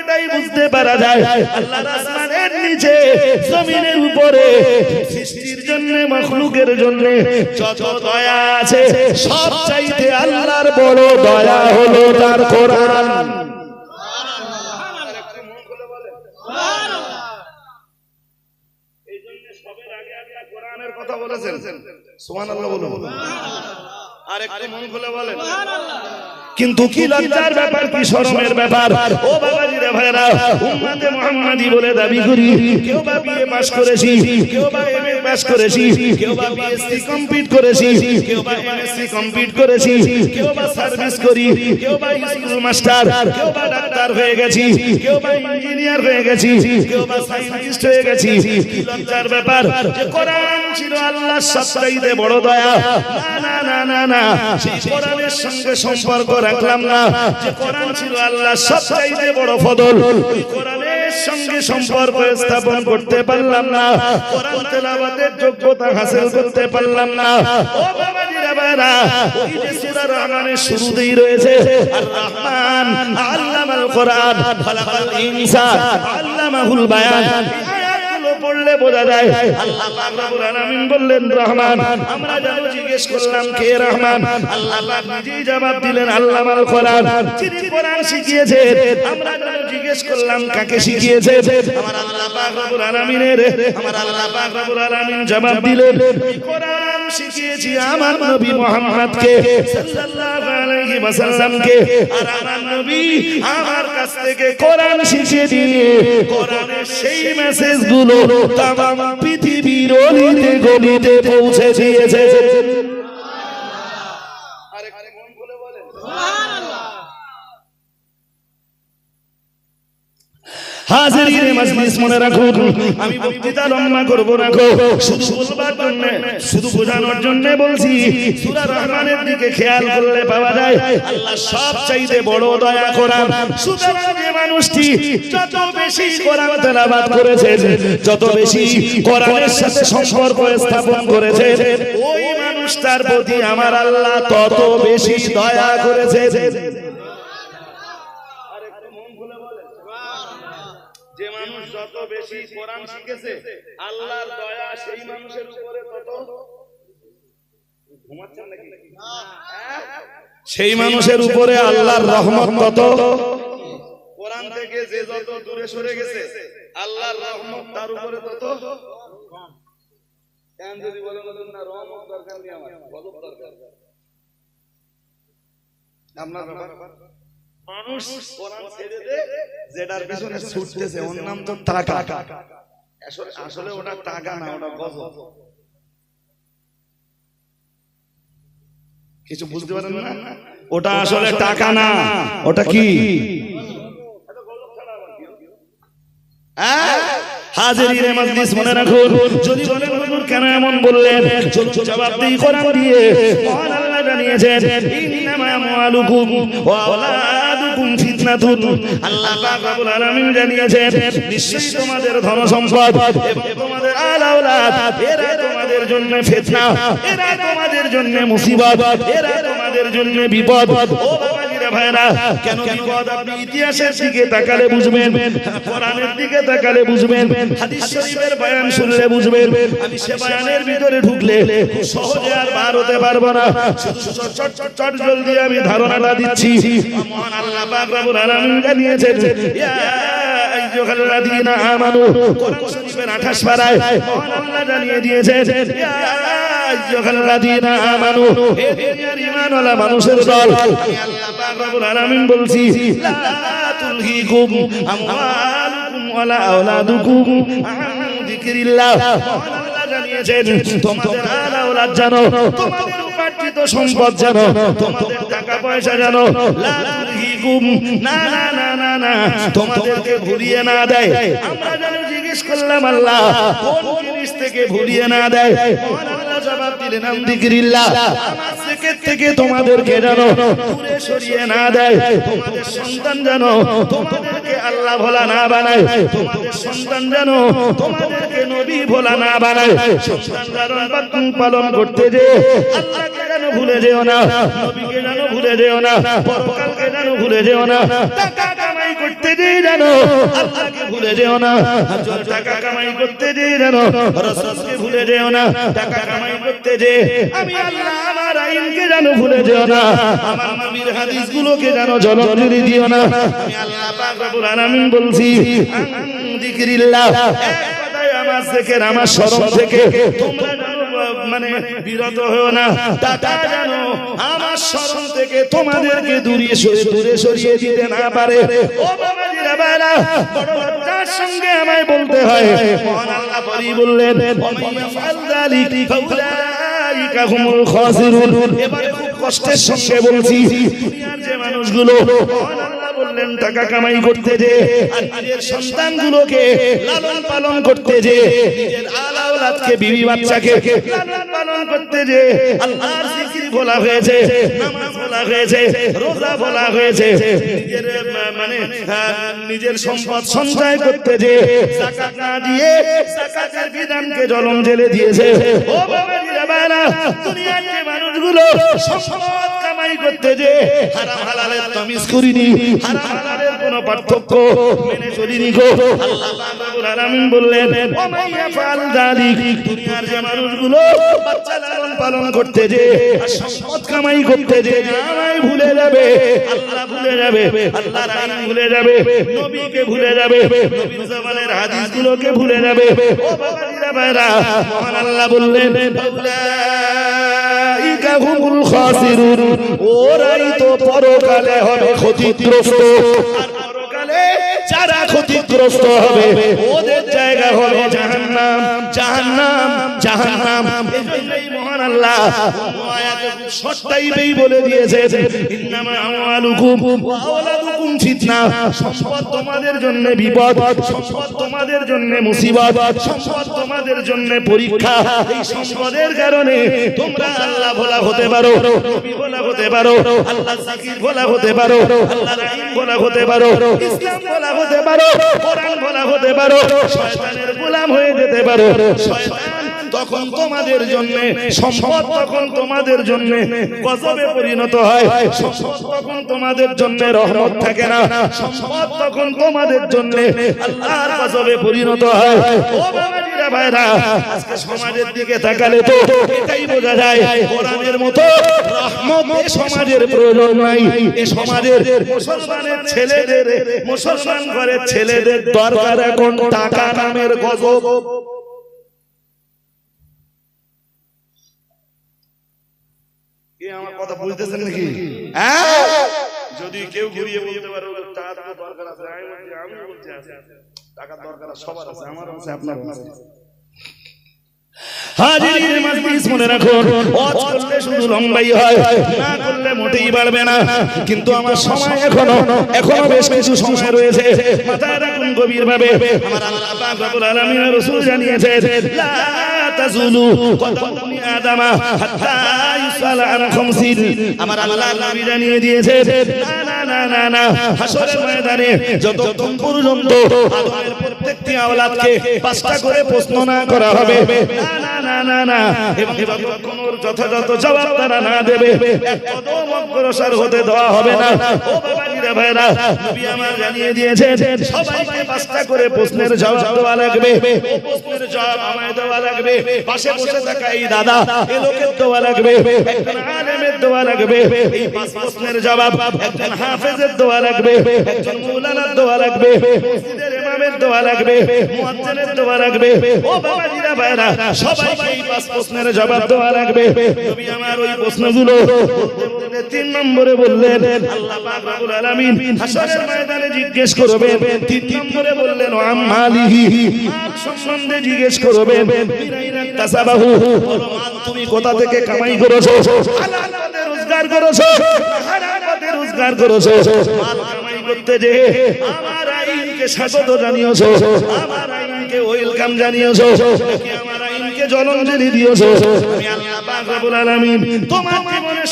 এটাই বুঝতে পারা যায় আল্লাহর আসমানের নিচে জমিনের উপরে সৃষ্টির জন্য মাখলুকের জন্য যত দয়া আছে সব চাইতে আল্লাহর বড় দয়া হলো তার কোরআন সুবহানাল্লাহ একটু মন খুলে বলেন সুবহানাল্লাহ এইজন্য সবের আগে আল্লাহ কোরআনের কথা বলেছেন সুবহানাল্লাহ বলুন সুবহানাল্লাহ আর একটু মন খুলে বলেন সুবহানাল্লাহ কিন্তু কি লজ্জার ব্যাপার কি শরমের ব্যাপার ও বাবাজিরা ভাইরা উম্মতে মুহাম্মাদি বলে দাবি করি কেউ বা বিএ পাস করেছি কেউ বা এমএ পাস করেছি কেউ বা বিএসসি কমপ্লিট করেছি কেউ বা এমএসসি কমপ্লিট করেছি কেউ বা সার্ভিস করি কেউ বা স্কুল মাস্টার কেউ বা ডাক্তার হয়ে গেছি কেউ বা ইঞ্জিনিয়ার হয়ে গেছি কেউ বা সায়েন্টিস্ট হয়ে গেছি কি লজ্জার ব্যাপার যে কোরআন ছিল আল্লাহর সবচাইতে বড় দয়া না না না না সেই কোরআনের সঙ্গে সম্পর্ক রাখলাম না যে কোরআন ছিল আল্লাহর সবচাইতে বড় ফজল ওই কোরআনের সঙ্গে সম্পর্ক স্থাপন করতে পারলাম না কোরআন তেলাওয়াতের যোগ্যতা হাসিল করতে পারলাম না ও বাবাজিরা ভাইরা ওই যে সূরা রহমানের শুরুতেই রয়েছে আর রহমান আল্লামাল কোরআন খালাকাল ইনসান আল্লামাহুল বায়ান পড়লে বোঝা যায় আল্লাহ পাক রব্বুল আলামিন বললেন রহমান। আমরা যেন জিজ্ঞেস করলাম কে রহমান, আল্লাহ পাক নিজেই জবাব দিলেন আল্লামাল কোরআন, যিনি কোরআন শিখিয়েছেন। আমরা যেন জিজ্ঞেস করলাম কাকে শিখিয়েছে, আমার আল্লাহ পাক রব্বুল আলামিনের, আমার আল্লাহ পাক রব্বুল আলামিন জবাব দিলেন কোরআন শিখিয়েছি আমার নবী মুহাম্মদকে সাল্লাল্লাহু আলাইহি ওয়াসাল্লামকে। আর আমার নবী আমার কাছ থেকে কোরআন শিখিয়ে দিয়ে কোরআনের সেই মেসেজগুলো তামাম পৃথিবীর অলিতে গলিতে পৌঁছে দিয়েছে। আরেকটা মন খুলে বলেন সুবহানাল্লাহ। হাজিরিনে মজলিস মনে রাখুন, আমি বক্তৃতা লম্বা করব না গো, শুধু বলবার জন্য, শুধু বোঝানোর জন্য বলছি। সূরা রহমানের দিকে খেয়াল করলে পাওয়া যায় আল্লাহ সবচাইতে বড় দয়া করেন। সুতরাং যে মানুষটি যত বেশি কোরআন তেলাওয়াত করেছে, যত বেশি কোরআনের সাথে সম্পর্ক স্থাপন করেছে, ওই মানুষটার প্রতি আমার আল্লাহ তত বেশি দয়া করেছে। যে মানুষ যত বেশি কোরআন শিখেছে আল্লাহর দয়া সেই মানুষের উপরে তত। ঘুমাচ্ছেন নাকি? সেই মানুষের উপরে আল্লাহর রহমত তত। কোরআন থেকে যে যত দূরে সরে গেছে আল্লাহর রহমত তার উপরে তত কম। কেন যদি বলেন না রহমত দরকার নেই, আমার গজব দরকার। আপনার ব্যাপার মানুষ কোরআন ছেড়ে দে, যেটার পিছনে ছুটতেছে ওর নাম তো টাকা। আসলে ওটা টাকা না, ওটা গজব। কিছু বুঝতে পারেন না? ওটা আসলে টাকা না, ওটা কি? হাজিরিনে মজলিস মনে রাখুন, যদি বলেন হুজুর কেন এমন বললেন, চলুন জবাব দেই কোরআন দিয়ে। মহান আল্লাহ জানিয়েছেন ইন্নামা আমওয়ালুকুম ওয়া আওলাদুকুম ফিতনাতুন। আল্লাহ পাক রব্বুল আলামিন জানিয়েছেন নিশ্চয়ই তোমাদের ধন সম্পদ এবং তোমাদের আল আওলাদ এরা তোমাদের জন্য ফিতনা, এরা তোমাদের জন্য মুসিবত, এরা তোমাদের জন্য বিপদ। ও বাবাজিরা ভাইরা, কেন বিপদ আপনি ইতিহাসের দিকে তাকালে বুঝবেন, কোরআনের দিকে তাকালে বুঝবেন, হাদিস শরীফের বয়ান শুনলে বুঝবেন। আমি সে বয়ানের ভিতরে ঢুকলে সহজে আর বার হতে পারবো না, চট জলদি আমি ধারণাটা দিচ্ছি। মহান আল্লাহ পাক রব্বুল আলামিন জানিয়েছেন ইয়া আইয়ুহাল্লাযীনা আমানু, কোরআন শরীফের 28 পারায় মহান আল্লাহ জানিয়ে দিয়েছেন ইয়া আইয়ুহাল্লাযীনা আমানু, হে দুনিয়ার ঈমানওয়ালা মানুষের দল, আমি আল্লাহ পাক রব্বুল আলামিন বলছি লা তুলহিকুম আমওয়ালুকুম ওয়ালা আওলাদুকুম আন যিকরিল্লাহ। মহান আল্লাহ জানিয়েছেন তোমাদের আল আওলাদ জানো, তোমাদের উপার্জিত সম্পদ জানো, তোমাদের টাকা পয়সা জানো, লা তুলহিকুম, না না না না না, তোমাদেরকে ভুলিয়ে না দেয়। আমরা যেন জিজ্ঞেস করলাম আল্লাহ কোন জিনিস থেকে ভুলিয়ে না দেয়? মহান আল্লাহ জবাব দিলেন আন যিকরিল্লাহ, আমার জিকির থেকে তোমাদেরকে জানো দূরে সরিয়ে না দেয়। তোমাদের সন্তান জানো তোমাদেরকে আল্লাহ ভোলা না বানায়, তোমাদের সন্তান জানো তোমাদেরকে নবী ভোলা না বানায়। সন্তান লালন পালন করতে যে আল্লাহকে যেন ভুলে যেও না, নবীকে যেন ভুলে যেও না, পরকালকে যেন ভুলে যেও না। টাকা কামাই করতে যে জানো আল্লাহকে ভুলে যেও না, টাকা কামাই করতে যে জানো রাসূলকে ভুলে যেও না, টাকা কামাই করতে যে আমি আল্লাহ আমার আইনকে জানো ভুলে যেও না, আমার নবীর হাদিসগুলোকে জানো জলজলি দিও না। আমি আল্লাহ পাক রব্বুল আলামিন বলছি আন যিকরিল্লাহ, এক কথায় আমার জিকির, আমার স্মরণ থেকে তোমরা জানো মানে বিরত হও না। টাকা জানো আমার স্মরণ থেকে তোমাদেরকে দূরে সরিয়ে দিতে না পারে। ও বাবাজিরা ভাইরা, বড় লজ্জার সঙ্গে আমায় বলতে হয়, মহান আল্লাহ পরি বললেন ওমাইয়া ফাল যালিকা ফাউলাইকা হুমুল খাসিরুন। এবারে খুব কষ্টের সঙ্গে বলছি, দুনিয়ার যে মানুষগুলো মহান আল্লাহ বললেন টাকা কামাই করতে যে আর নিজের সন্তানগুলোকে লালন পালন করতে যে, নিজের আল আওলাদকে বিবি বাচ্চাকে লালন পালন করতে যে আল্লাহর জিকির বলা হয়েছে, নামাজ বলা হয়েছে, রোজা বলা হয়েছে, নিজের মানে নিজের সম্পদ সঞ্চয় করতে যে যাকাত না দিয়ে যাকাতের বিধানকে জলম জেলে দিয়েছে। ও বাবাজিরা ভাইরা দুনিয়ার যে মানুষগুলো সম্পদ কামাই করতে যে হারাম হালালের তামিজ করিনি, হারাম হালালের কোনো পার্থক্য মেনে চলিনি গো, আল্লাহ পাক রব্বুল আলামিন বললেন ওয়া মাইয়া ফাল যালিক, দুনিয়ার যে মানুষগুলো বাচ্চা লালন পালন করতে যে আর সম্পদ কামাই করতে যে আমায় ভুলে যাবে, আল্লাহ ভুলে যাবে, আল্লাহর আইন ভুলে যাবে, নবীকে ভুলে যাবে, নবীর জামানের হাদিসগুলোকে ভুলে যাবে, ও বাবাজিরা ভাইরা মহান আল্লাহ বললেন উলাইকা হুমুল খাসিরুন, ওরাই তো পরকালে হবে ক্ষতিগ্রস্ত। আর পরকালে যারা ক্ষতিগ্রস্ত হবে ওদের জায়গা হবে জাহান্নাম, জাহান্নাম, জাহান্নাম। এই মহান আল্লাহ আয়াতে খুব শর্ট টাইপেই বলে দিয়েছে ইন্নামা আমওয়ালুকুম ওয়া আওলাদুকুম ফিতনা, সম্পদ তোমাদের জন্য বিপদ, সম্পদ তোমাদের জন্য মুসিবত, সম্পদ তোমাদের জন্য পরীক্ষা। এই সম্পদের কারণে তোমরা আল্লাহ ভোলা হতে পারো, নবী ভোলা হতে পারো, আল্লাহ যাকির ভোলা হতে পারো, আল্লাহর আইন ভোলা হতে পারো, ইসলাম ভোলা হতে পারো, কোরআন ভোলা হতে পারো, শয়তানের গোলাম হয়ে যেতে পারো। শয়তান তখন তোমাদের জন্য, সম্পদ তখন তোমাদের জন্য গজবে পরিণত হয়, সম্পদ তখন তোমাদের জন্য রহমত থাকে না, সম্পদ তখন তোমাদের জন্য আল্লাহর গজবে পরিণত হয়। ও বাবাজিরা ভাইরা আজকে সমাজের দিকে তাকালে তো এটাই বোঝা যায় কোরআনের মতো রহমত এই সমাজের প্রয়োজন নাই। এই সমাজের মুসলমানের ছেলেদের, মুসলমান ঘরের ছেলেদের দরকার এখন টাকা নামের গজব। আমার কথা বুঝতেছেন নাকি? যদি কেউ ঘুরিয়ে বলতে পারে টাকার দরকার আছে, আমি বলছি টাকার দরকার সবার আছে, আমারও আছে, আপনারও আছে। হাজিরিন মাজলিস মনে রাখুন, ওয়াজ করলে শুধু লম্বাই হয়, না করলে মোটেই বাড়বে না। কিন্তু আমার সময় এখনো বেশ কিছু সময় রয়েছে, মাথায় রাখুন গভীর ভাবে। আমার আল্লাহ পাক রব্বুল আলামিন রাসূল জানিয়েছে লা তাজুলু কদম ইবনি আদামা হাত্তা ইউসালা আন খামসিন। আমার আল্লাহ নবী জানিয়ে দিয়েছে না না না না, হাসরের ময়দানে যতক্ষণ পর্যন্ত আদমের প্রত্যেকটি আওলাদকে 5টা করে প্রশ্ন না করা হবে, না না না না, এবং যতক্ষণ ওর যথাযথ জবাব তারা না দেবে এক কদম অগ্রসর হতে দেওয়া হবে না। ও বাবাজিরা ভাইরা নবী আমার জানিয়ে দিয়েছেন সবাইকে 5টা করে প্রশ্নের জবাব দেওয়া লাগবে। ও প্রশ্নের জবাব আমায় দেওয়া লাগবে, পাশে বসে থাকা এই দাদা এ লোকের দেওয়া লাগবে, একজন আলেমের দেওয়া লাগবে। এই 5 প্রশ্নের জবাব একজন হাফেজের দেওয়া লাগবে, একজন মাওলানার দেওয়া লাগবে, মসজিদের ইমামের দেওয়া লাগবে, মুয়াজ্জিনের দেওয়া লাগবে। ও বাবাজিরা ভাইরা সবাইকে এই 5 প্রশ্নের জবাব দেওয়া লাগবে। নবী আমার ওই প্রশ্নগুলো 3 নম্বরে বললেন আল্লাহ পাক রব্বুল আলামিন হাসরের ময়দানে জিজ্ঞেস করবেন। 3 নম্বরে বললেন আমালিহি, মাল সম্বন্ধে জিজ্ঞেস করবেন। তাসাবাহু, মাল তুমি কোথা থেকে কামাই করেছো, হালাল পথে রোজগার করেছো, হারাম পথে রোজগার করেছো। মাল কামাই করতে যে আমার আইনকে স্বাগত জানিয়েছো, আমার আইনকে ওয়েলকাম জানিয়েছো, নাকি আমার আইনকে জলাঞ্জলি দিয়েছো? আমি আল্লাহ পাক রব্বুল আলামিন তোমার জীবনে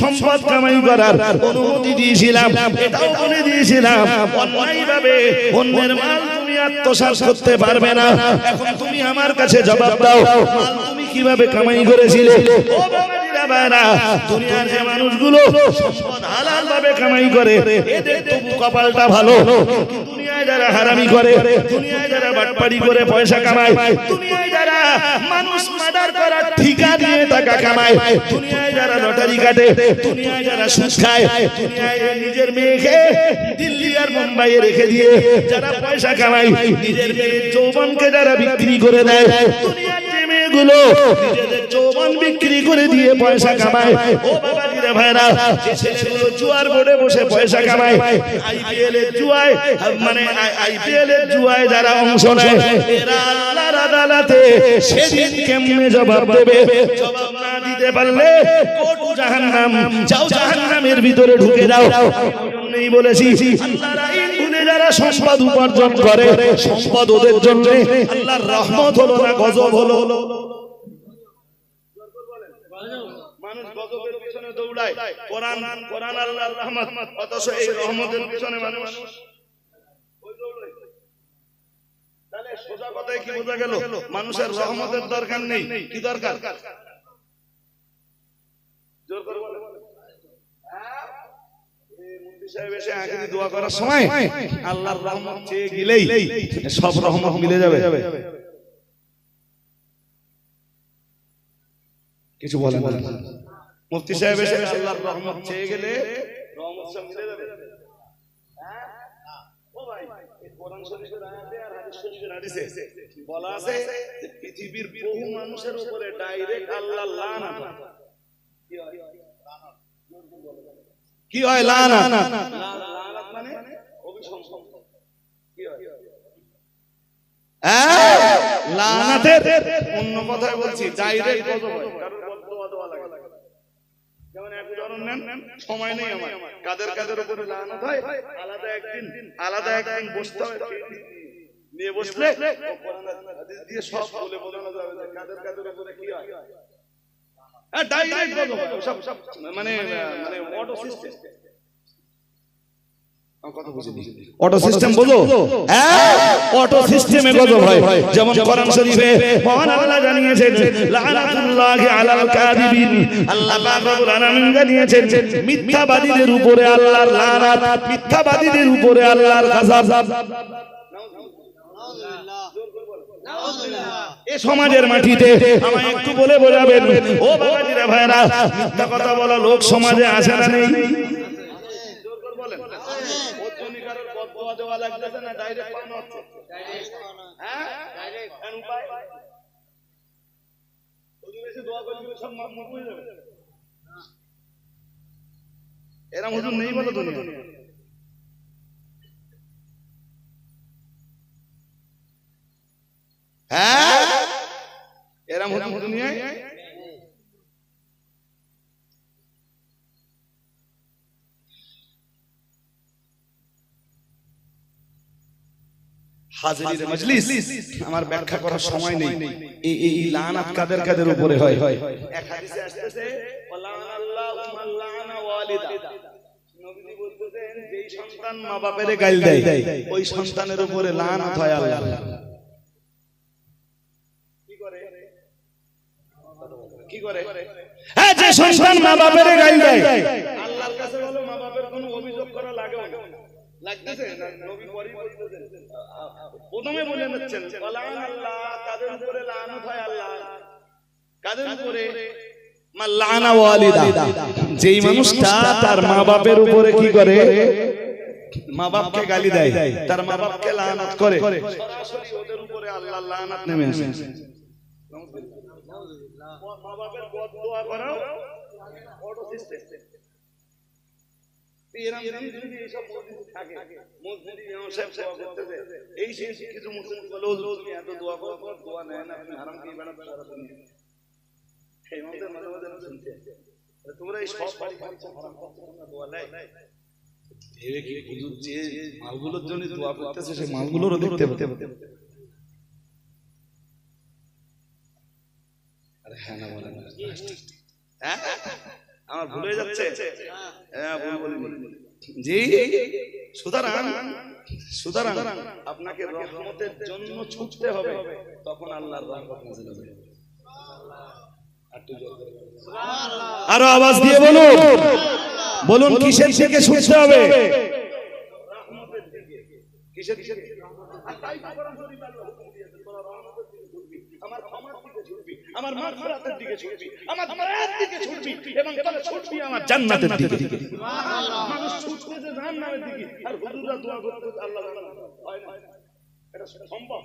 সম্পদ কামাই করার অনুমতি দিয়েছিলাম, এটাও বলে দিয়েছিলাম অন্যায়ভাবে অন্যের মাল তুমি আত্মসাৎ করতে পারবে না। এখন তুমি আমার কাছে জবাব দাও, মাল তুমি কিভাবে কামাই করেছিলে? ও বাবাজিরা ভাইরা দুনিয়ার যে মানুষগুলো সম্পদ হালাল ভাবে কামাই করে এদের তবু কপালটা ভালো। দুনিয়ায় যারা হারামি করে, দুনিয়ায় যারা বাটপাড়ি করে পয়সা কামায়, দুনিয়ায় যারা মানুষ মার্ডার করার ঠিকা দিয়ে টাকা কামায়, দুনিয়ায় যারা লটারি কাটে, দুনিয়ায় যারা সুদ খায়, দুনিয়ায় নিজের মেয়েকে দিল্লি আর মুম্বাইয়ে রেখে দিয়ে যারা পয়সা কামায়, নিজের মেয়ের যৌবনকে যারা বিক্রি করে দেয়, দুনিয়ার যে মেয়েগুলো নিজেদের যৌবন বিক্রি করে দিয়ে পয়সা কামায়, ও বাবাজিরা ভাইরা যে ছেলেগুলো জুয়ার বোর্ডে বসে পয়সা কামায়, আইপিএল এর জুয়ায়, মানে আইপিএল এর জুয়ায় যারা অংশ নেয়, এরা আল্লাহর আদালতে সেদিন কেমনে জবাব দেবে? জবাব না দিতে পারলে কোটু জাহান্নাম, যাও জাহান্নামের ভিতরে ঢুকে যাও। এই বলেছি আল্লাহর আইন ভুলে যারা সম্পদ উপার্জন করে, সম্পদ ওদের জন্য আল্লাহর রহমত হলো না গজব হলো। মানুষ গজবের পিছনে দৌড়ায়, কোরআন কোরআন আল্লাহর রহমত, অথচ এই রহমতের পিছনে মানুষ তাহলে সোজা কথায় কি বোঝা গেল? মানুষের রহমতের দরকার নেই, কি দরকার? মুফতি সাহেব এসে আখেরি দোয়া করার সময় আল্লাহর রহমত চেয়ে গেলেই সব রহমত মিলে যাবে। কিছু বলেন না, মুফতি সাহেব এসে আল্লাহর রহমত চেয়ে গেলে রহমত সব মিলে যাবে। ও ভাই, কোরআন শরীফের আয়াতে আর হাদিস শরীফের হাদিসে বলা আছে যে পৃথিবীর বহু মানুষের উপরে ডাইরেক্ট আল্লাহর লানত হয়। কি হয়? লানত। লানত মানে অভিশংসন। কি হয়? লানাতের অন্য কথায় বলছি, ডাইরেক্ট গজব হয়, কারোর বদদোয়া দেওয়া লাগে। যেমন এক উদাহরণ নেন, সময় নেই আমার, কাদের কাদের উপরে লানত হয় আলাদা একদিন বসতে হয়, নিয়ে বসলে হাদিস দিয়ে সব বলে বোঝানো যাবে যে কাদের কাদের উপরে কি হয়। ডাইরেক্ট গজব হয়, সব মানে অটো সিস্টেম। অটো সিস্টেম বোঝো? অটো সিস্টেমে গজব হয়। যেমন কোরআন শরীফে মহান আল্লাহ জানিয়েছেন লানাতুল্লাহি আলাল কাযিবিন, আল্লাহ পাক রব্বুল আলামিন জানিয়েছেন মিথ্যাবাদীদের উপরে আল্লাহর লানাত, মিথ্যাবাদীদের উপরে আল্লাহর গজব। এই সমাজের মাটিতে আমায় একটু বলে বোঝাবেন ও বাবাজিরা ভাইরা, মিথ্যা কথা বলা লোক সমাজে আসে না নেই? এরা হুজুর নেই বলো দুনিয়া। এরা হুজুর দুনিয়ায় হাজির মজলিস, আমার ব্যাখ্যা করার সময় নেই। এই লানাত কাদের কাদের উপরে হয়? এক হাদিসে আসছে ওয়ালানাল্লাহু মান লানা ওয়ালিদা, নবীজি বলতেছেন যেই সন্তান মা বাপের গালি দেয় ওই সন্তানের উপরে লানাত হয় আল্লাহ। কি করে? হ্যাঁ, যে সন্তান মা বাপের গালি দেয় আল্লাহর কাছে বলো মা বাপের কোনো অভিযোগ করা লাগে না, লাগতেছে না? নবী পরেই বলতেছেন, প্রথমে বলে নিচ্ছেন ওয়ালানাল্লাহ, কাদের উপরে লানত হয় আল্লাহ, কাদের উপরে? মান লানা ওয়ালিদা, যেই মানুষটা তার মা বাপের উপরে কি করে? মা বাপকে গালি দেয়, তার মা বাপকে লানত করে, সরাসরি ওদের উপরে আল্লাহর লানত নেমে আসে। মা বাপের বদদোয়া করাও অটো সিস্টেম। মালগুলোর জন্য দোয়া করতেছে, সেই মালগুলোরও দেখতে হতে। হ্যাঁ না বলেন, আমার ভুলে যাচ্ছে। জি, সুতরাং আপনাকে রহমতের জন্য ছুটতে হবে, তখন আল্লাহর রহমত নাযিল হবে। আরো আওয়াজ দিয়ে বলুন কিসের দিকে ছুটতে হবে? রহমতের দিকে। কিসের দিকে? আমার ক্ষমার দিকে ছুটবি, আমার মাগফিরাতের দিকে ছুটবি, আমার দয়ার দিকে ছুটবি, এবং তবে ছুটবি আমার জান্নাতের দিকে। সুবহানাল্লাহ। মানুষ ছুটতেছে জাহান্নামের দিকে, আর হুজুররা দোয়া করতেছে আল্লাহ জান্নাত। হয় না? এটা সম্ভব?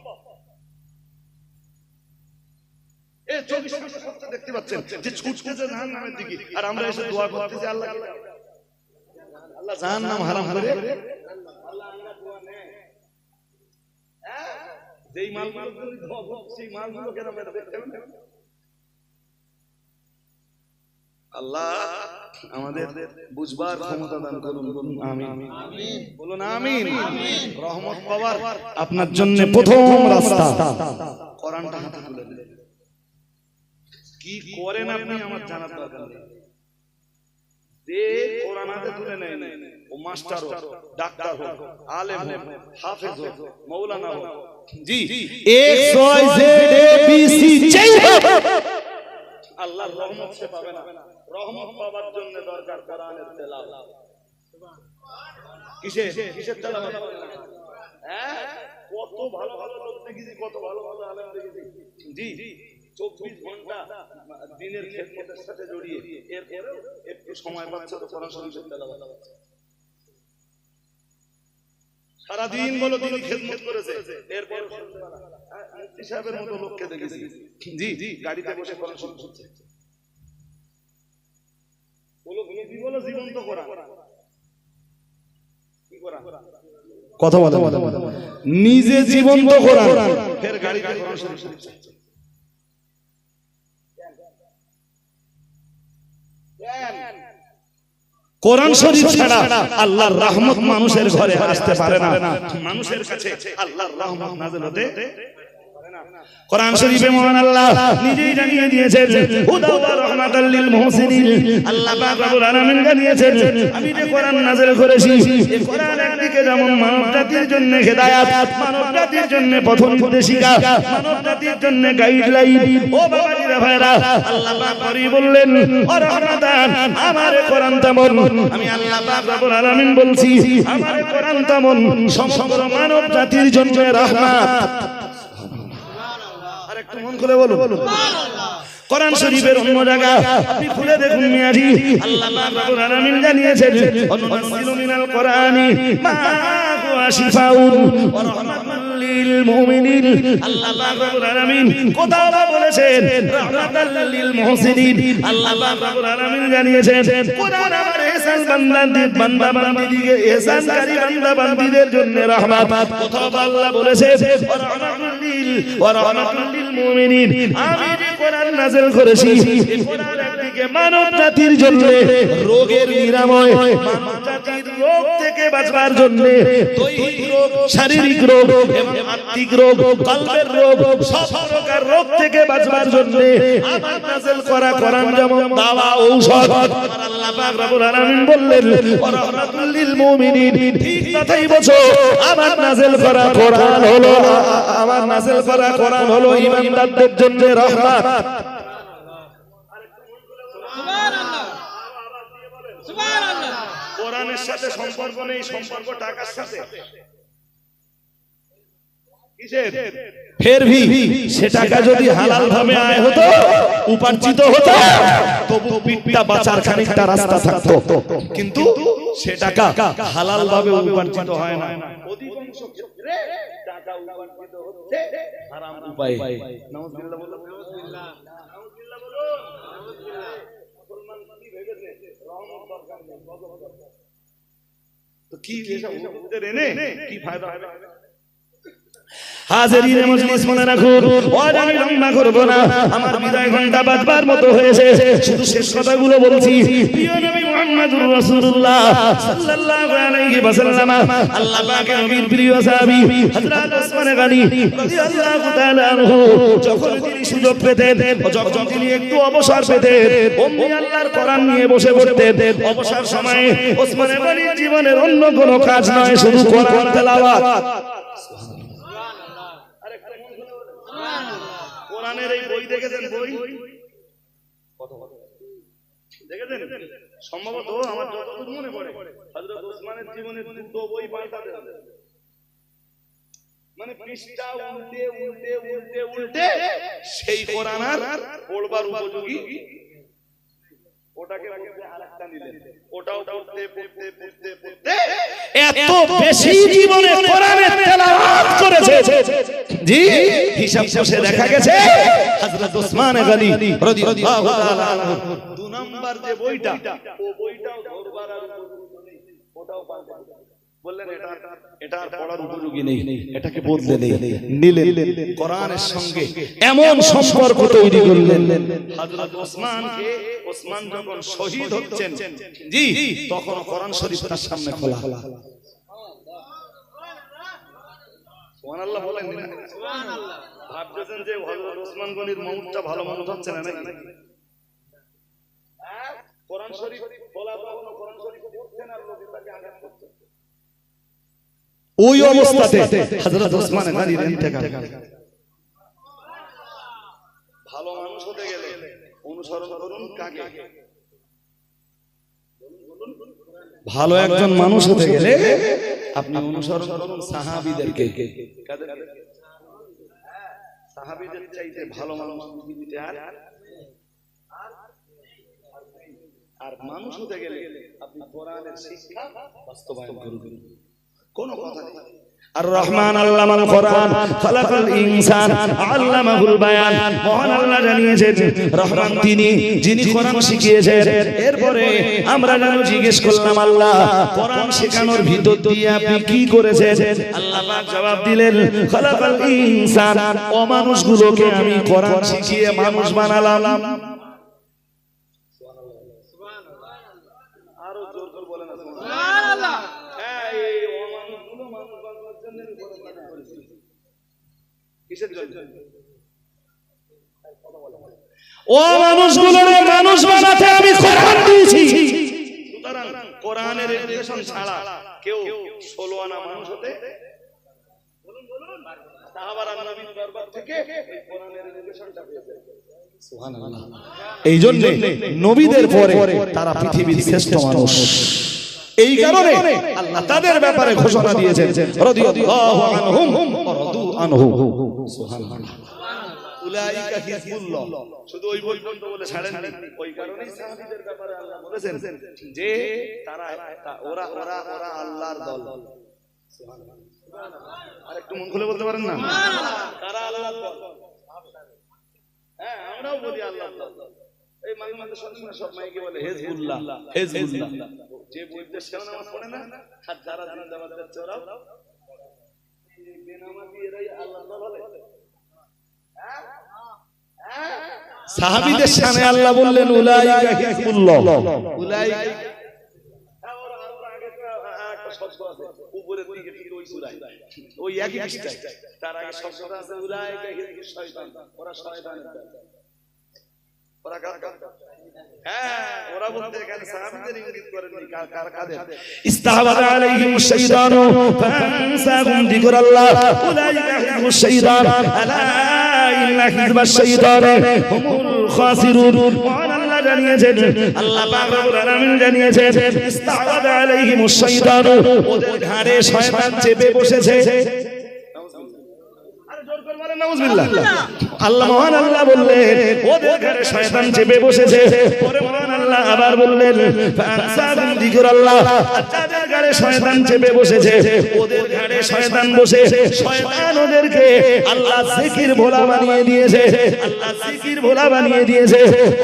এই 24 মাসে সত্য দেখতে পাচ্ছেন যে ছুটতেছে জাহান্নামের দিকে, আর আমরা এসে দোয়া করতেছি আল্লাহ জাহান্নাম হারাম করে। আল্লাহ আমরা দোয়া নেয়। যেই মালগুলো সেই মালগুলো কেন আল্লাহ আমাদের বুঝবার ক্ষমতা দান করুন। বলুন আমিন। বলুন আমিন। রহমত পাওয়ার আপনার জন্য প্রথম রাস্তা কোরআনটা হাতে তুলে নেন। কি করেন আপনি আমার জানার দরকার নেই। যে কোরআন হাতে তুলে নেয়, ও মাস্টার হোক, ডাক্তার হোক, আলেম হোক, হাফেজ হোক, মৌলানা হোক, জি XYZABC যেই হোক, আল্লাহর রহমত সে পাবে না। রহমত পাওয়ার জন্য দরকার কোরআনের তেলাওয়াত। কিসের তেলাওয়াত? হ্যাঁ, কত ভালো ভালো লোক দেখেছি, কত ভালো ভালো আলেম দেখেছি। জি, 24 ঘন্টা দিনের খেদমতের সাথে জড়িয়ে এরপরেও একটু সময় পাচ্ছে তো কোরআন শরীফের তেলাওয়াত। সারাদিন বলো তিনি খেদমত করেছে, এরপর মুফতি সাহেবের মতো লোককে দেখেছি জি গাড়িতে বসে কোরআন শরীফ পড়ছে। বলো বলো জীবন্ত কোরআন। কি কোরআন? কথা বলো, নিজে জীবন্ত কোরআন, ফের গাড়িতে কোরআন শরীফ পড়ছে। কোরআন শরীফ ছাড়া আল্লাহর রহমত মানুষের ঘরে আসতে পারে না, মানুষের কাছে আল্লাহর রহমত নাযিল হতে পারে না। কোরআন শরীফে মহান আল্লাহ নিজেই জানিয়ে দিয়েছেন হুদা ওয়া রাহমাতাল লিল মুহসিনিন। আল্লাহ পাক রব্বুল আলামিন জানিয়েছেন আমি যে কোরআন নাযিল করেছি, এই কোরআন একদিকে যেমন মানব জাতির জন্য হেদায়েত, মানব জাতির জন্য পথ নির্দেশিকা, মানব জাতির জন্য গাইডলাইন। ও বাবাজিরা ভাইরা, আল্লাহ পাক পরে বললেন ও রহমাতান, আমার কোরআন তেমন, আমি আল্লাহ পাক রব্বুল আলামিন বলছি আমার কোরআন তেমন সমগ্র মানব জাতির জন্য রহমত। আরেকটু মন খুলে বলুন সুবহানাল্লাহ। কোরআন শরীফের অন্য জায়গা আপনি খুলে দেখুন মিয়াজি, আল্লাহ পাক রব্বুল আলামিন জানিয়েছেন অনুনাজ্জিলু মিনাল কোরআনি মা হুয়া শিফাউন ওয়া রাহমাতুল লিল মুমিনিন। আল্লাহ পাক রব্বুল আলামিন কোথাও বলেছেন রাহমাতাল লিল মুহসিনিন। আল্লাহ পাক রব্বুল আলামিন জানিয়েছেন কোরআন আমার ইহসান বান্দা বান্দিদিকে, ইহসানকারী বান্দা বান্দিদের জন্য রহমত। কোথাও আল্লাহ বলেছেন ওয়া রাহমাতুল লিল মুমিনিন। আমি যে কোরআন নাযিল করেছি, এই কোরআন একদিকে মানব জাতির জন্য রোগের নিরাময়, মানব জাতির রোগ থেকে বাঁচবার জন্য, দৈহিক রোগ, শারীরিক রোগ এবং আত্মিক রোগ, কলবের রোগ, সব প্রকার রোগ থেকে বাঁচবার জন্য আমার নাযিল করা কোরআন যেমন দাওয়া ঔষধ। আল্লাহ পাক রব্বুল আলামিন বললেন ওয়া রাহমাতুল লিল মুমিনিন, ঠিক কথাই বলছো। আমার নাযিল করা কোরআন হলো, আমার নাযিল করা কোরআন হলো ঈমানদারদের জন্য রহমত। কোরআনের সাথে সম্পর্ক নেই, সম্পর্ক টাকার সাথে। কিসের? ফের ভি সে টাকা যদি হালাল ভাবে আয় হতো, উপার্জিত হতো, তবু পিঠটা বাঁচার খানিকটা রাস্তা থাকতো। কিন্তু সে টাকা হালাল ভাবে উপার্জিত হয় না, অধিকাংশ ক্ষেত্রে টাকা উপার্জিত হচ্ছে হারাম উপায়ে। নাউযুবিল্লাহ বলুন, নাউযুবিল্লাহ, নাউযুবিল্লাহ বলুন, নাউযুবিল্লাহ। মুসলমান কি ভেবেছে রহমত দরকার নেই, গজব দরকার। তো কি এসব ওদের এনে কি ফায়দা হবে? হাজিরিনে মজলিস মনে রাখুন, আজ আমি লম্বা করব না, আমার বিদায় ঘন্টা বাজবার মতো হয়েছে। শুধু শেষ কথাগুলো বলছি। প্রিয় নবী মুহাম্মদুর রাসূলুল্লাহ সাল্লাল্লাহু আলাইহি ওয়াসাল্লাম, আল্লাহ পাকের নবীর প্রিয় সাহাবী হযরত ওসমান গনি রাদিয়াল্লাহু তাআলা আনহু যখন তিনি সুযোগ পেতেন, যখন তিনি একটু অবসর পেতেন, অমনি আল্লাহর কোরআন নিয়ে বসে পড়তেন। অবসর সময়ে ওসমান গনির জীবনের অন্য কোনো কাজ নয়, শুধু কোরআন তেলাওয়াত। কোরআনের এই বই দেখেছেন? বই দেখেছেন? সম্ভবত আমার যতদূর মনে পড়ে হযরত ওসমানের জীবনের দুটো বই পাল্টাতে হবে, মানে পৃষ্ঠা উল্টে উল্টে উল্টে উল্টে সেই কোরআন আর পড়বার উপযোগী ওটাকে বলতে আরেকটা নিলেন, ওটাও পড়তে পড়তে পড়তে পড়তে এত বেশি জীবনে কোরআনের তেলাওয়াত করেছে জি, হিসাব করে দেখা গেছে হযরত ওসমান গনি রাদিয়াল্লাহু তাআলা আনহু 2 নাম্বার যে বইটা, ও বইটাও ধরবার আর উপযোগী নেই, ওটাও পাল্টে বললেন এটা আর পড়ার উপযোগী নেই, এটাকে বদলে নিলেন। কোরআনের সঙ্গে এমন সম্পর্ক তৈরি করলেন হযরত ওসমানকে। ওসমান যখন শহীদ হচ্ছেন জি, তখন কোরআন শরীফ তার সামনে খোলা। সুবহানাল্লাহ বলেন না? সুবহানাল্লাহ। ভাবছেন যে হযরত ওসমান গনির মওতটা ভালো মনে হচ্ছে না নাকি? কোরআন শরীফ খোলা, তখন কোরআন শরীফ পড়ছেন আর লোকে তাকে আঘাত করছে। ওই অবস্থাতে হযরত ওসমান গনির ইন্তেকাল। ভালো মানুষ হতে গেলে অনুসরণ করুন কাকে? বলুন ভালো একজন মানুষ হতে গেলে আপনি অনুসরণ করুন সাহাবীদেরকে। সাহাবীদের চাইতে ভালো মানুষ পৃথিবীতে আর মানুষ হতে গেলে আপনি কোরআনের শিক্ষা বাস্তবায়ন করবেন। কোনো কথা নেই। আর রহমান আল্লামাল কোরআন খালাকাল ইনসান আল্লামাহুল বায়ান। মহান আল্লাহ জানিয়েছেন রহমান তিনি যিনি কোরআন শিখিয়েছেন। এরপরে আমরা যেন জিজ্ঞেস করলাম আল্লাহ কোরআন শেখানোর ভিতর দিয়ে আপনি কি করেছেন? আল্লাহ পাক জবাব দিলেন খালাকাল ইনসান, অমানুষগুলোকে আমি কোরআন শিখিয়ে মানুষ বানালাম। সুবহানাল্লাহ। আরো জোর করে বলেন সুবহানাল্লাহ। এই অমানুষগুলো মানুষ বানানোর জন্য কিসের জন্য? ও মানুষগুলোরে মানুষ বানাতে আমি কোরআন দিয়েছি। সুতরাং কোরআনের রেগুলেশন ছাড়া কেউ 16 আনা মানুষ হতে বলুন সাহাবারা নবীর দরবার থেকে এই কোরআনের রেগুলেশনটা পেয়েছে। সুবহানাল্লাহ। এই জন্য নবীদের পরে তারা পৃথিবীর শ্রেষ্ঠ মানুষ। এই কারণে আল্লাহ তাদের ব্যাপারে ঘোষণা দিয়েছেন রাদিয়াল্লাহু আনহুম ওয়া রাদু আনহু। সুবহানাল্লাহ। উলাইকা হিজবুল্লাহ। শুধু ওই পর্যন্ত বলে ছাড়েন না। ওই কারণেই সাহাবীদের ব্যাপারে আল্লাহ বলেছেন যে তারা ওরা আল্লাহর দল। সুবহানাল্লাহ। আর একটু মন খুলে বলতে পারেন না? সুবহানাল্লাহ। তারা আল্লাহর দল। হ্যাঁ, আমরাও বলি আল্লাহর দল। এই মাঝে সব মাইকে বলে হিজবুল্লাহ হিজবুল্লাহ। যে বইদের সেও নামাজ পড়ে না আর যারা জিন্দাবাদ দিচ্ছে ওরাও বেনামাজি, এরাই আল্লাহর দল বলে। সাহাবীদের শানে আল্লাহ বললেন উলাইকা হিজবুল্লাহ। উলাইকা ওরা আগে একটা শব্দ আছে উপরের দিকে ঠিক ওই সূরায় ওই একই পৃষ্ঠায় তার আগে শব্দটা আছে উলাইকা হিজবুশ শয়তান। ওরা শয়তানের দল। ওরা কার দল? হ্যাঁ, ওরা বলতে এখানে সাহাবীদের ইঙ্গিত করেননি। কার কাদের? ইস্তাহওয়াযা আলাইহিমুশ শাইতানু ফাআনসাহুম যিকরাল্লাহ উলাইকা হিজবুশ শাইতান আলা ইন্না হিজবাশ শাইতানি হুমুল খাসিরুন। মহান আল্লাহ জানিয়েছেন, আল্লাহ পাক রব্বুল আলামিন জানিয়েছেন ইস্তাহওয়াযা আলাইহিমুশ শাইতানু, ওদের ঘাড়ে শয়তান চেপে বসেছে। আল্লাহ মহান আল্লাহ বললেন ওদের ঘরে শয়তান চেপে বসেছে। পরে মহান আল্লাহ আবার বললেন ফাআনসাহুম যিকরাল্লাহ, যাদের ঘরে শয়তান চেপে বসেছে ওদের ঘরে শয়তান বসে শয়তান ওদেরকে আল্লাহ জিকির ভোলা বানিয়ে দিয়েছে। আল্লাহ জিকির ভোলা বানিয়ে দিয়েছে।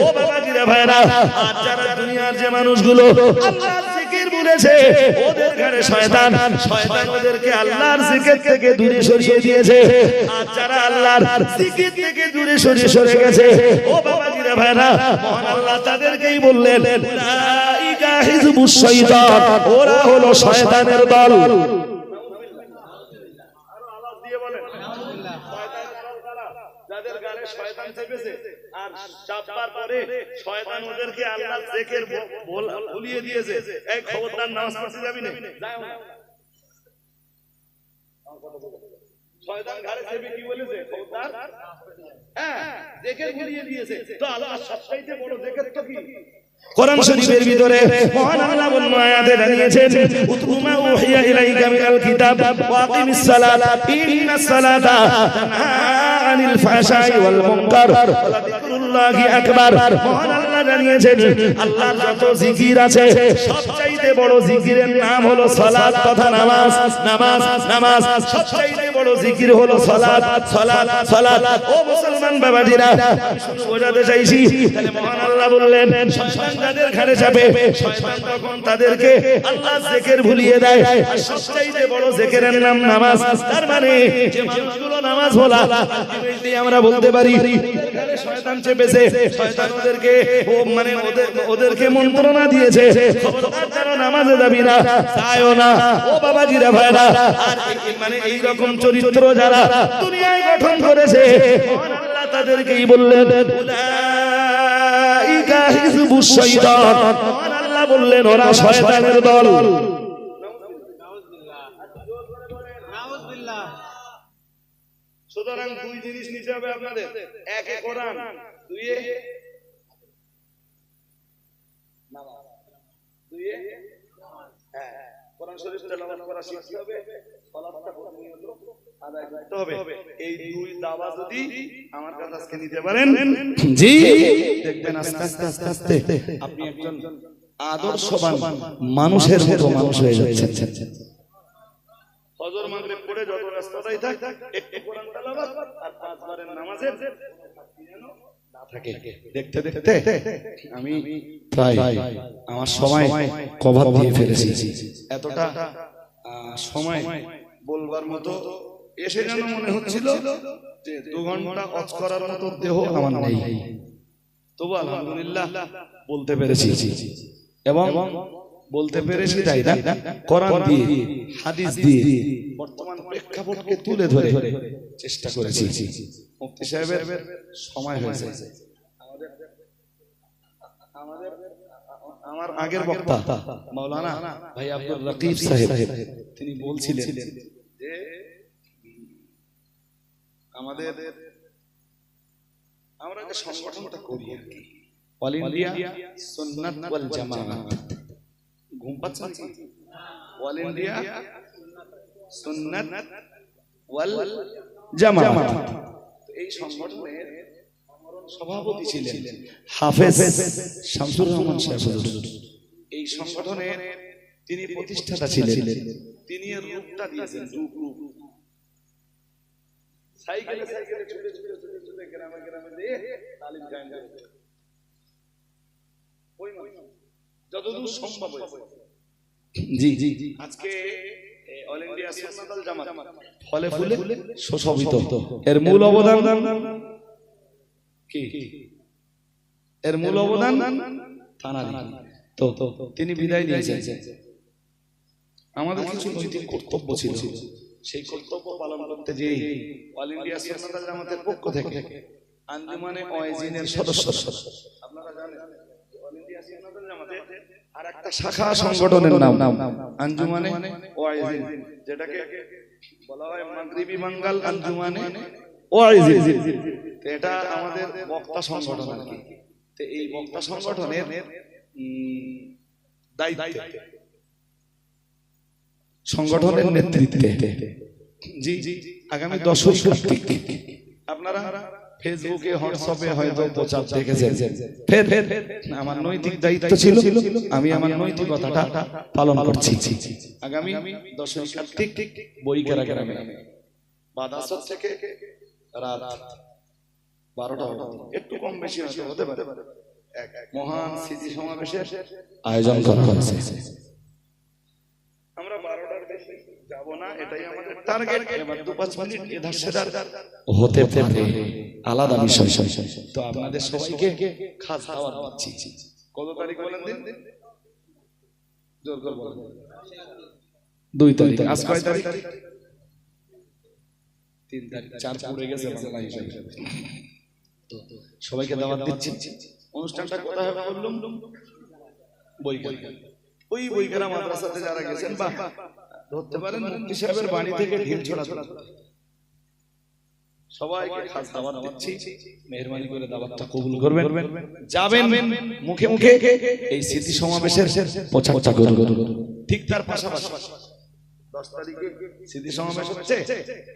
ও বাবাজিরা ভাইরা, আজ যারা দুনিয়ার যে মানুষগুলো আল্লাহ জিকির বলেছে ওদের ঘরে শয়তান ওদেরকে আল্লাহর জিকির থেকে দূরে সরিয়ে দিয়েছে। আর যারা আল্লাহর জিকির থেকে দূরে সরে গেছে ও বাবাজিরা ভাইরা, মহান আল্লাহ তাদেরকেই বললেন উলাইকা হিজবুশ শয়তান, ওরা হলো শয়তানের দল। আরো আওয়াজ দিয়ে বলেন শয়তানের দল কারা? যাদের গালে শয়তান চেপেছে আর চাপবার পরে শয়তান ওদেরকে আল্লাহর জিকির ভুলিয়ে দিয়েছে। এই খবরদার নামাজ পড়তে যাবি না, যাও না। শয়তান ঘাড়ে চেপে কি বলেছে? খবরদার, হ্যাঁ, জিকির ভুলিয়ে দিয়েছে। তো আল্লাহর সবচাইতে বড় জিকির তো কি? কোরআন শরীফের ভিতরে মহান আল্লাহ অন্য আয়াতে জানিয়েছেন উতলুমা উহিয়া ইলাইকা মিনাল কিতাব ওয়া আকিমিস সালাতা ইন্নাস সালাতা তানহা আনিল ফাহশাই ওয়াল মুনকার ওয়া যিকরুল্লাহি আকবার। মহান আল্লাহ জানিয়েছেন আল্লাহর যত জিকির আছে সবচাইতে বড় জিকিরের নাম হলো সালাত তথা নামাজ। নামাজ নামাজ সবচাইতে বড় জিকির হলো সালাত সালাত সালাত। ও মুসলমান বাবাজিরা, আমি শুধু বোঝাতে চাইছি, তাহলে মহান আল্লাহ বললেন শয়তান যাদের ঘাড়ে যাবে শয়তান তখন তাদেরকে আল্লাহর জিকির ভুলিয়ে দেয়। আর সবচাইতে বড় জিকিরের নাম নামাজ। তার মানে যে মানুষগুলো নামাজ ভোলা আলটিমেটলি আমরা বলতে পারি ঘাড়ে শয়তান চেপেছে, শয়তান ওদেরকে ওদেরকে মন্ত্রণা দিয়েছে খবরদার যেন নামাজে যাবি না, যায়ও না। ও বাবাজিরা ভাইরা, আর মানে এই রকম চরিত্র যারা দুনিয়ায় গঠন করেছে মহান আল্লাহ তাদেরকেই বললেন উলাইকা হিজবুশ শয়তান। মহান আল্লাহ বললেন ওরা শয়তানের দল। সুতরাং দুই জিনিস নিতে হবে আপনাদের, একে কোরআন, দুইয়ে নামাজ, দুইয়ে কোরআন শরীফ তেলাওয়াত করা শিখতে হবে, সালাতটা প্রতিনিয়ত আদায় করতে হবে। এই দুই দাওয়া যদি আমার কাছে আজকে নিতে পারেন, জি দেখবেন আস্তে আস্তে আস্তে আস্তে আপনি একজন আদর্শবান মানুষের মতো মানুষ হয়ে যাচ্ছেন। ফজর মাগরিব পড়ে যত রাস্তাতেই থাক, একটু কোরআন তেলাওয়াত আর 5 বারের নামাজের না থাকে। দেখতে দেখতে আমি প্রায় আমার সময় কভার দিয়ে ফেলেছি। এতটা সময় বলবার মতো এসে যেন মনে হচ্ছিল যে 2 ঘন্টা ওয়াজ করার মতো দেহ আমার নেই। তবু আলহামদুলিল্লাহ বলতে পেরেছি, এবং বলতে পেরেছি তাই না, কোরআন দিয়ে হাদিস দিয়ে বর্তমান প্রেক্ষাপটকে তুলে ধরে চেষ্টা করেছি। মুফতি সাহেবের সময় হয়েছে। আমার আগের বক্তা মাওলানা ভাই আব্দুল রকিব সাহেব তিনি বলছিলেন যে আমাদের আমরা যে সংগঠনটা করি আর কি, অল ইন্ডিয়া সুন্নাত ওয়াল জামাআত, ঘুম পাচ্ছেন? অল ইন্ডিয়া সুন্নাত ওয়াল জামাআত, এই সংগঠনের সভাপতি ছিলেন হাফেজ শামসুর রহমান সাহেব হুজুর। এই সংগঠনের তিনি প্রতিষ্ঠাতা ছিলেন। তিনি এর রূপটা দিয়েছেন, রূপ সাইকেলে সাইকেলে ছুটে ছুটে ছুটে ছুটে গ্রামে গ্রামে দিয়ে তালিম কায়েম করেছে। ওই যতদূর সম্ভব হয়েছে। জি জি জি, আজকে অল ইন্ডিয়া সুন্নাত ওয়াল জামাত ফলে ফুলে সুশোভিত। এর মূল অবদান কি? এর মূল অবদান থানারি। তো তিনি বিদায় নিয়েছেন। আমাদের কিছু নৈতিক কর্তব্য ছিল, সেই কর্তব্য পালন করতে যে অল ইন্ডিয়া সুন্নাত ওয়াল জামাতের পক্ষ থেকে আঞ্জুমানে ওয়াইজিনের সদস্য, আপনারা জানেন অল ইন্ডিয়া সুন্নাত ওয়াল জামাতের আরেকটা শাখা সংগঠনের নাম আঞ্জুমানে ওয়াইজিন, যেটাকে বলা হয় মাগরিবি বাঙ্গাল আঞ্জুমানে ওয়াইজিন। এটা আমাদের বক্তা সংগঠন আর কি। তো এই বক্তা সংগঠনের দায়িত্ব, সংগঠনের নেতৃত্বে জি আগামী 10ই কার্তিক আপনারা ফেসবুকে হোয়াটসঅ্যাপে হয়তো প্রচার দেখেছেন। ফের আমার নৈতিক দায়িত্ব ছিল, আমি আমার নৈতিকতাটা পালন করছি। আগামী 10ই কার্তিক বইকেরা গ্রামে বাদাসর থেকে রাত 12টা একটু কম বেশি হতে পারে এক মহান স্মৃতি সমাবেশের আয়োজন করা হয়েছে। আমরা 12টার বেশি যাব না, এটাই আমাদের টার্গেট। এবার 2-5 মিনিট এধার সেধার হতে পারে, আলাদা বিষয়। তো আপনাদের সবাইকে খাস দাওয়াত দিচ্ছি। কত তারিখ বলেন? দিন জোর করে বলেন। 2 তারিখ। আজ কয় তারিখ? 3 তারিখ। 4 পড়ে গেছে বাংলা হিসাবে। তো সবাইকে দাওয়াত দিচ্ছি। অনুষ্ঠানটা কোথায় হবে বললাম? বইকেরা। ওই বইকেরা মাদ্রাসাতে যারা গেছেন বা ধরতে পারেন মুফতি সাহেবের বাড়ি থেকে ঢিল ছোড়া সবাইকে খাস দাওয়াত দিচ্ছি। মেহেরবানি করে দাওয়াতটা কবুল করবেন, যাবেন মুখে মুখে এই স্মৃতি সমাবেশের প্রচারটা করবেন। ঠিক তার পাশাপাশি 10 তারিখে স্মৃতি সমাবেশ হচ্ছে,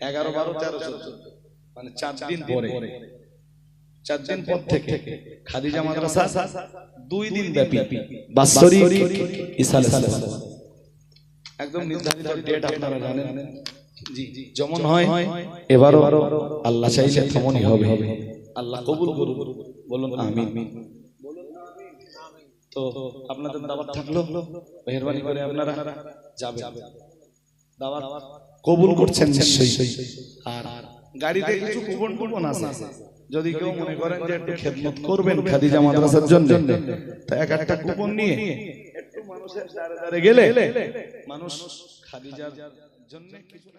11, 12, 13, 14 মানে 4 দিন পরে, 4 দিন পর থেকে খাদিজা মাদ্রাসা 2 দিন ব্যাপী বাৎসরিক ইসালে সালাত, একদম নির্ধারিত ডেট আপনারা জানেন। জি যেমন হয় এবারও আল্লাহ চাইলে তেমনই হবে। আল্লাহ কবুল করুন, বলুন আমিন। তো আপনাদের দাওয়াত থাকলো, মেহেরবানি করে আপনারা যাবেন। দাওয়াত কবুল করছেন নিশ্চয়ই। আর গাড়িতে কিছু কুপন আছে, যদি কেউ মনে করেন যে একটু খেদমত করবেন খাদিজা মাদ্রাসার জন্য, তো একটা কুপন নিয়ে একটু মানুষের দ্বারে দ্বারে গেলে মানুষ খাদিজার জন্য কিছু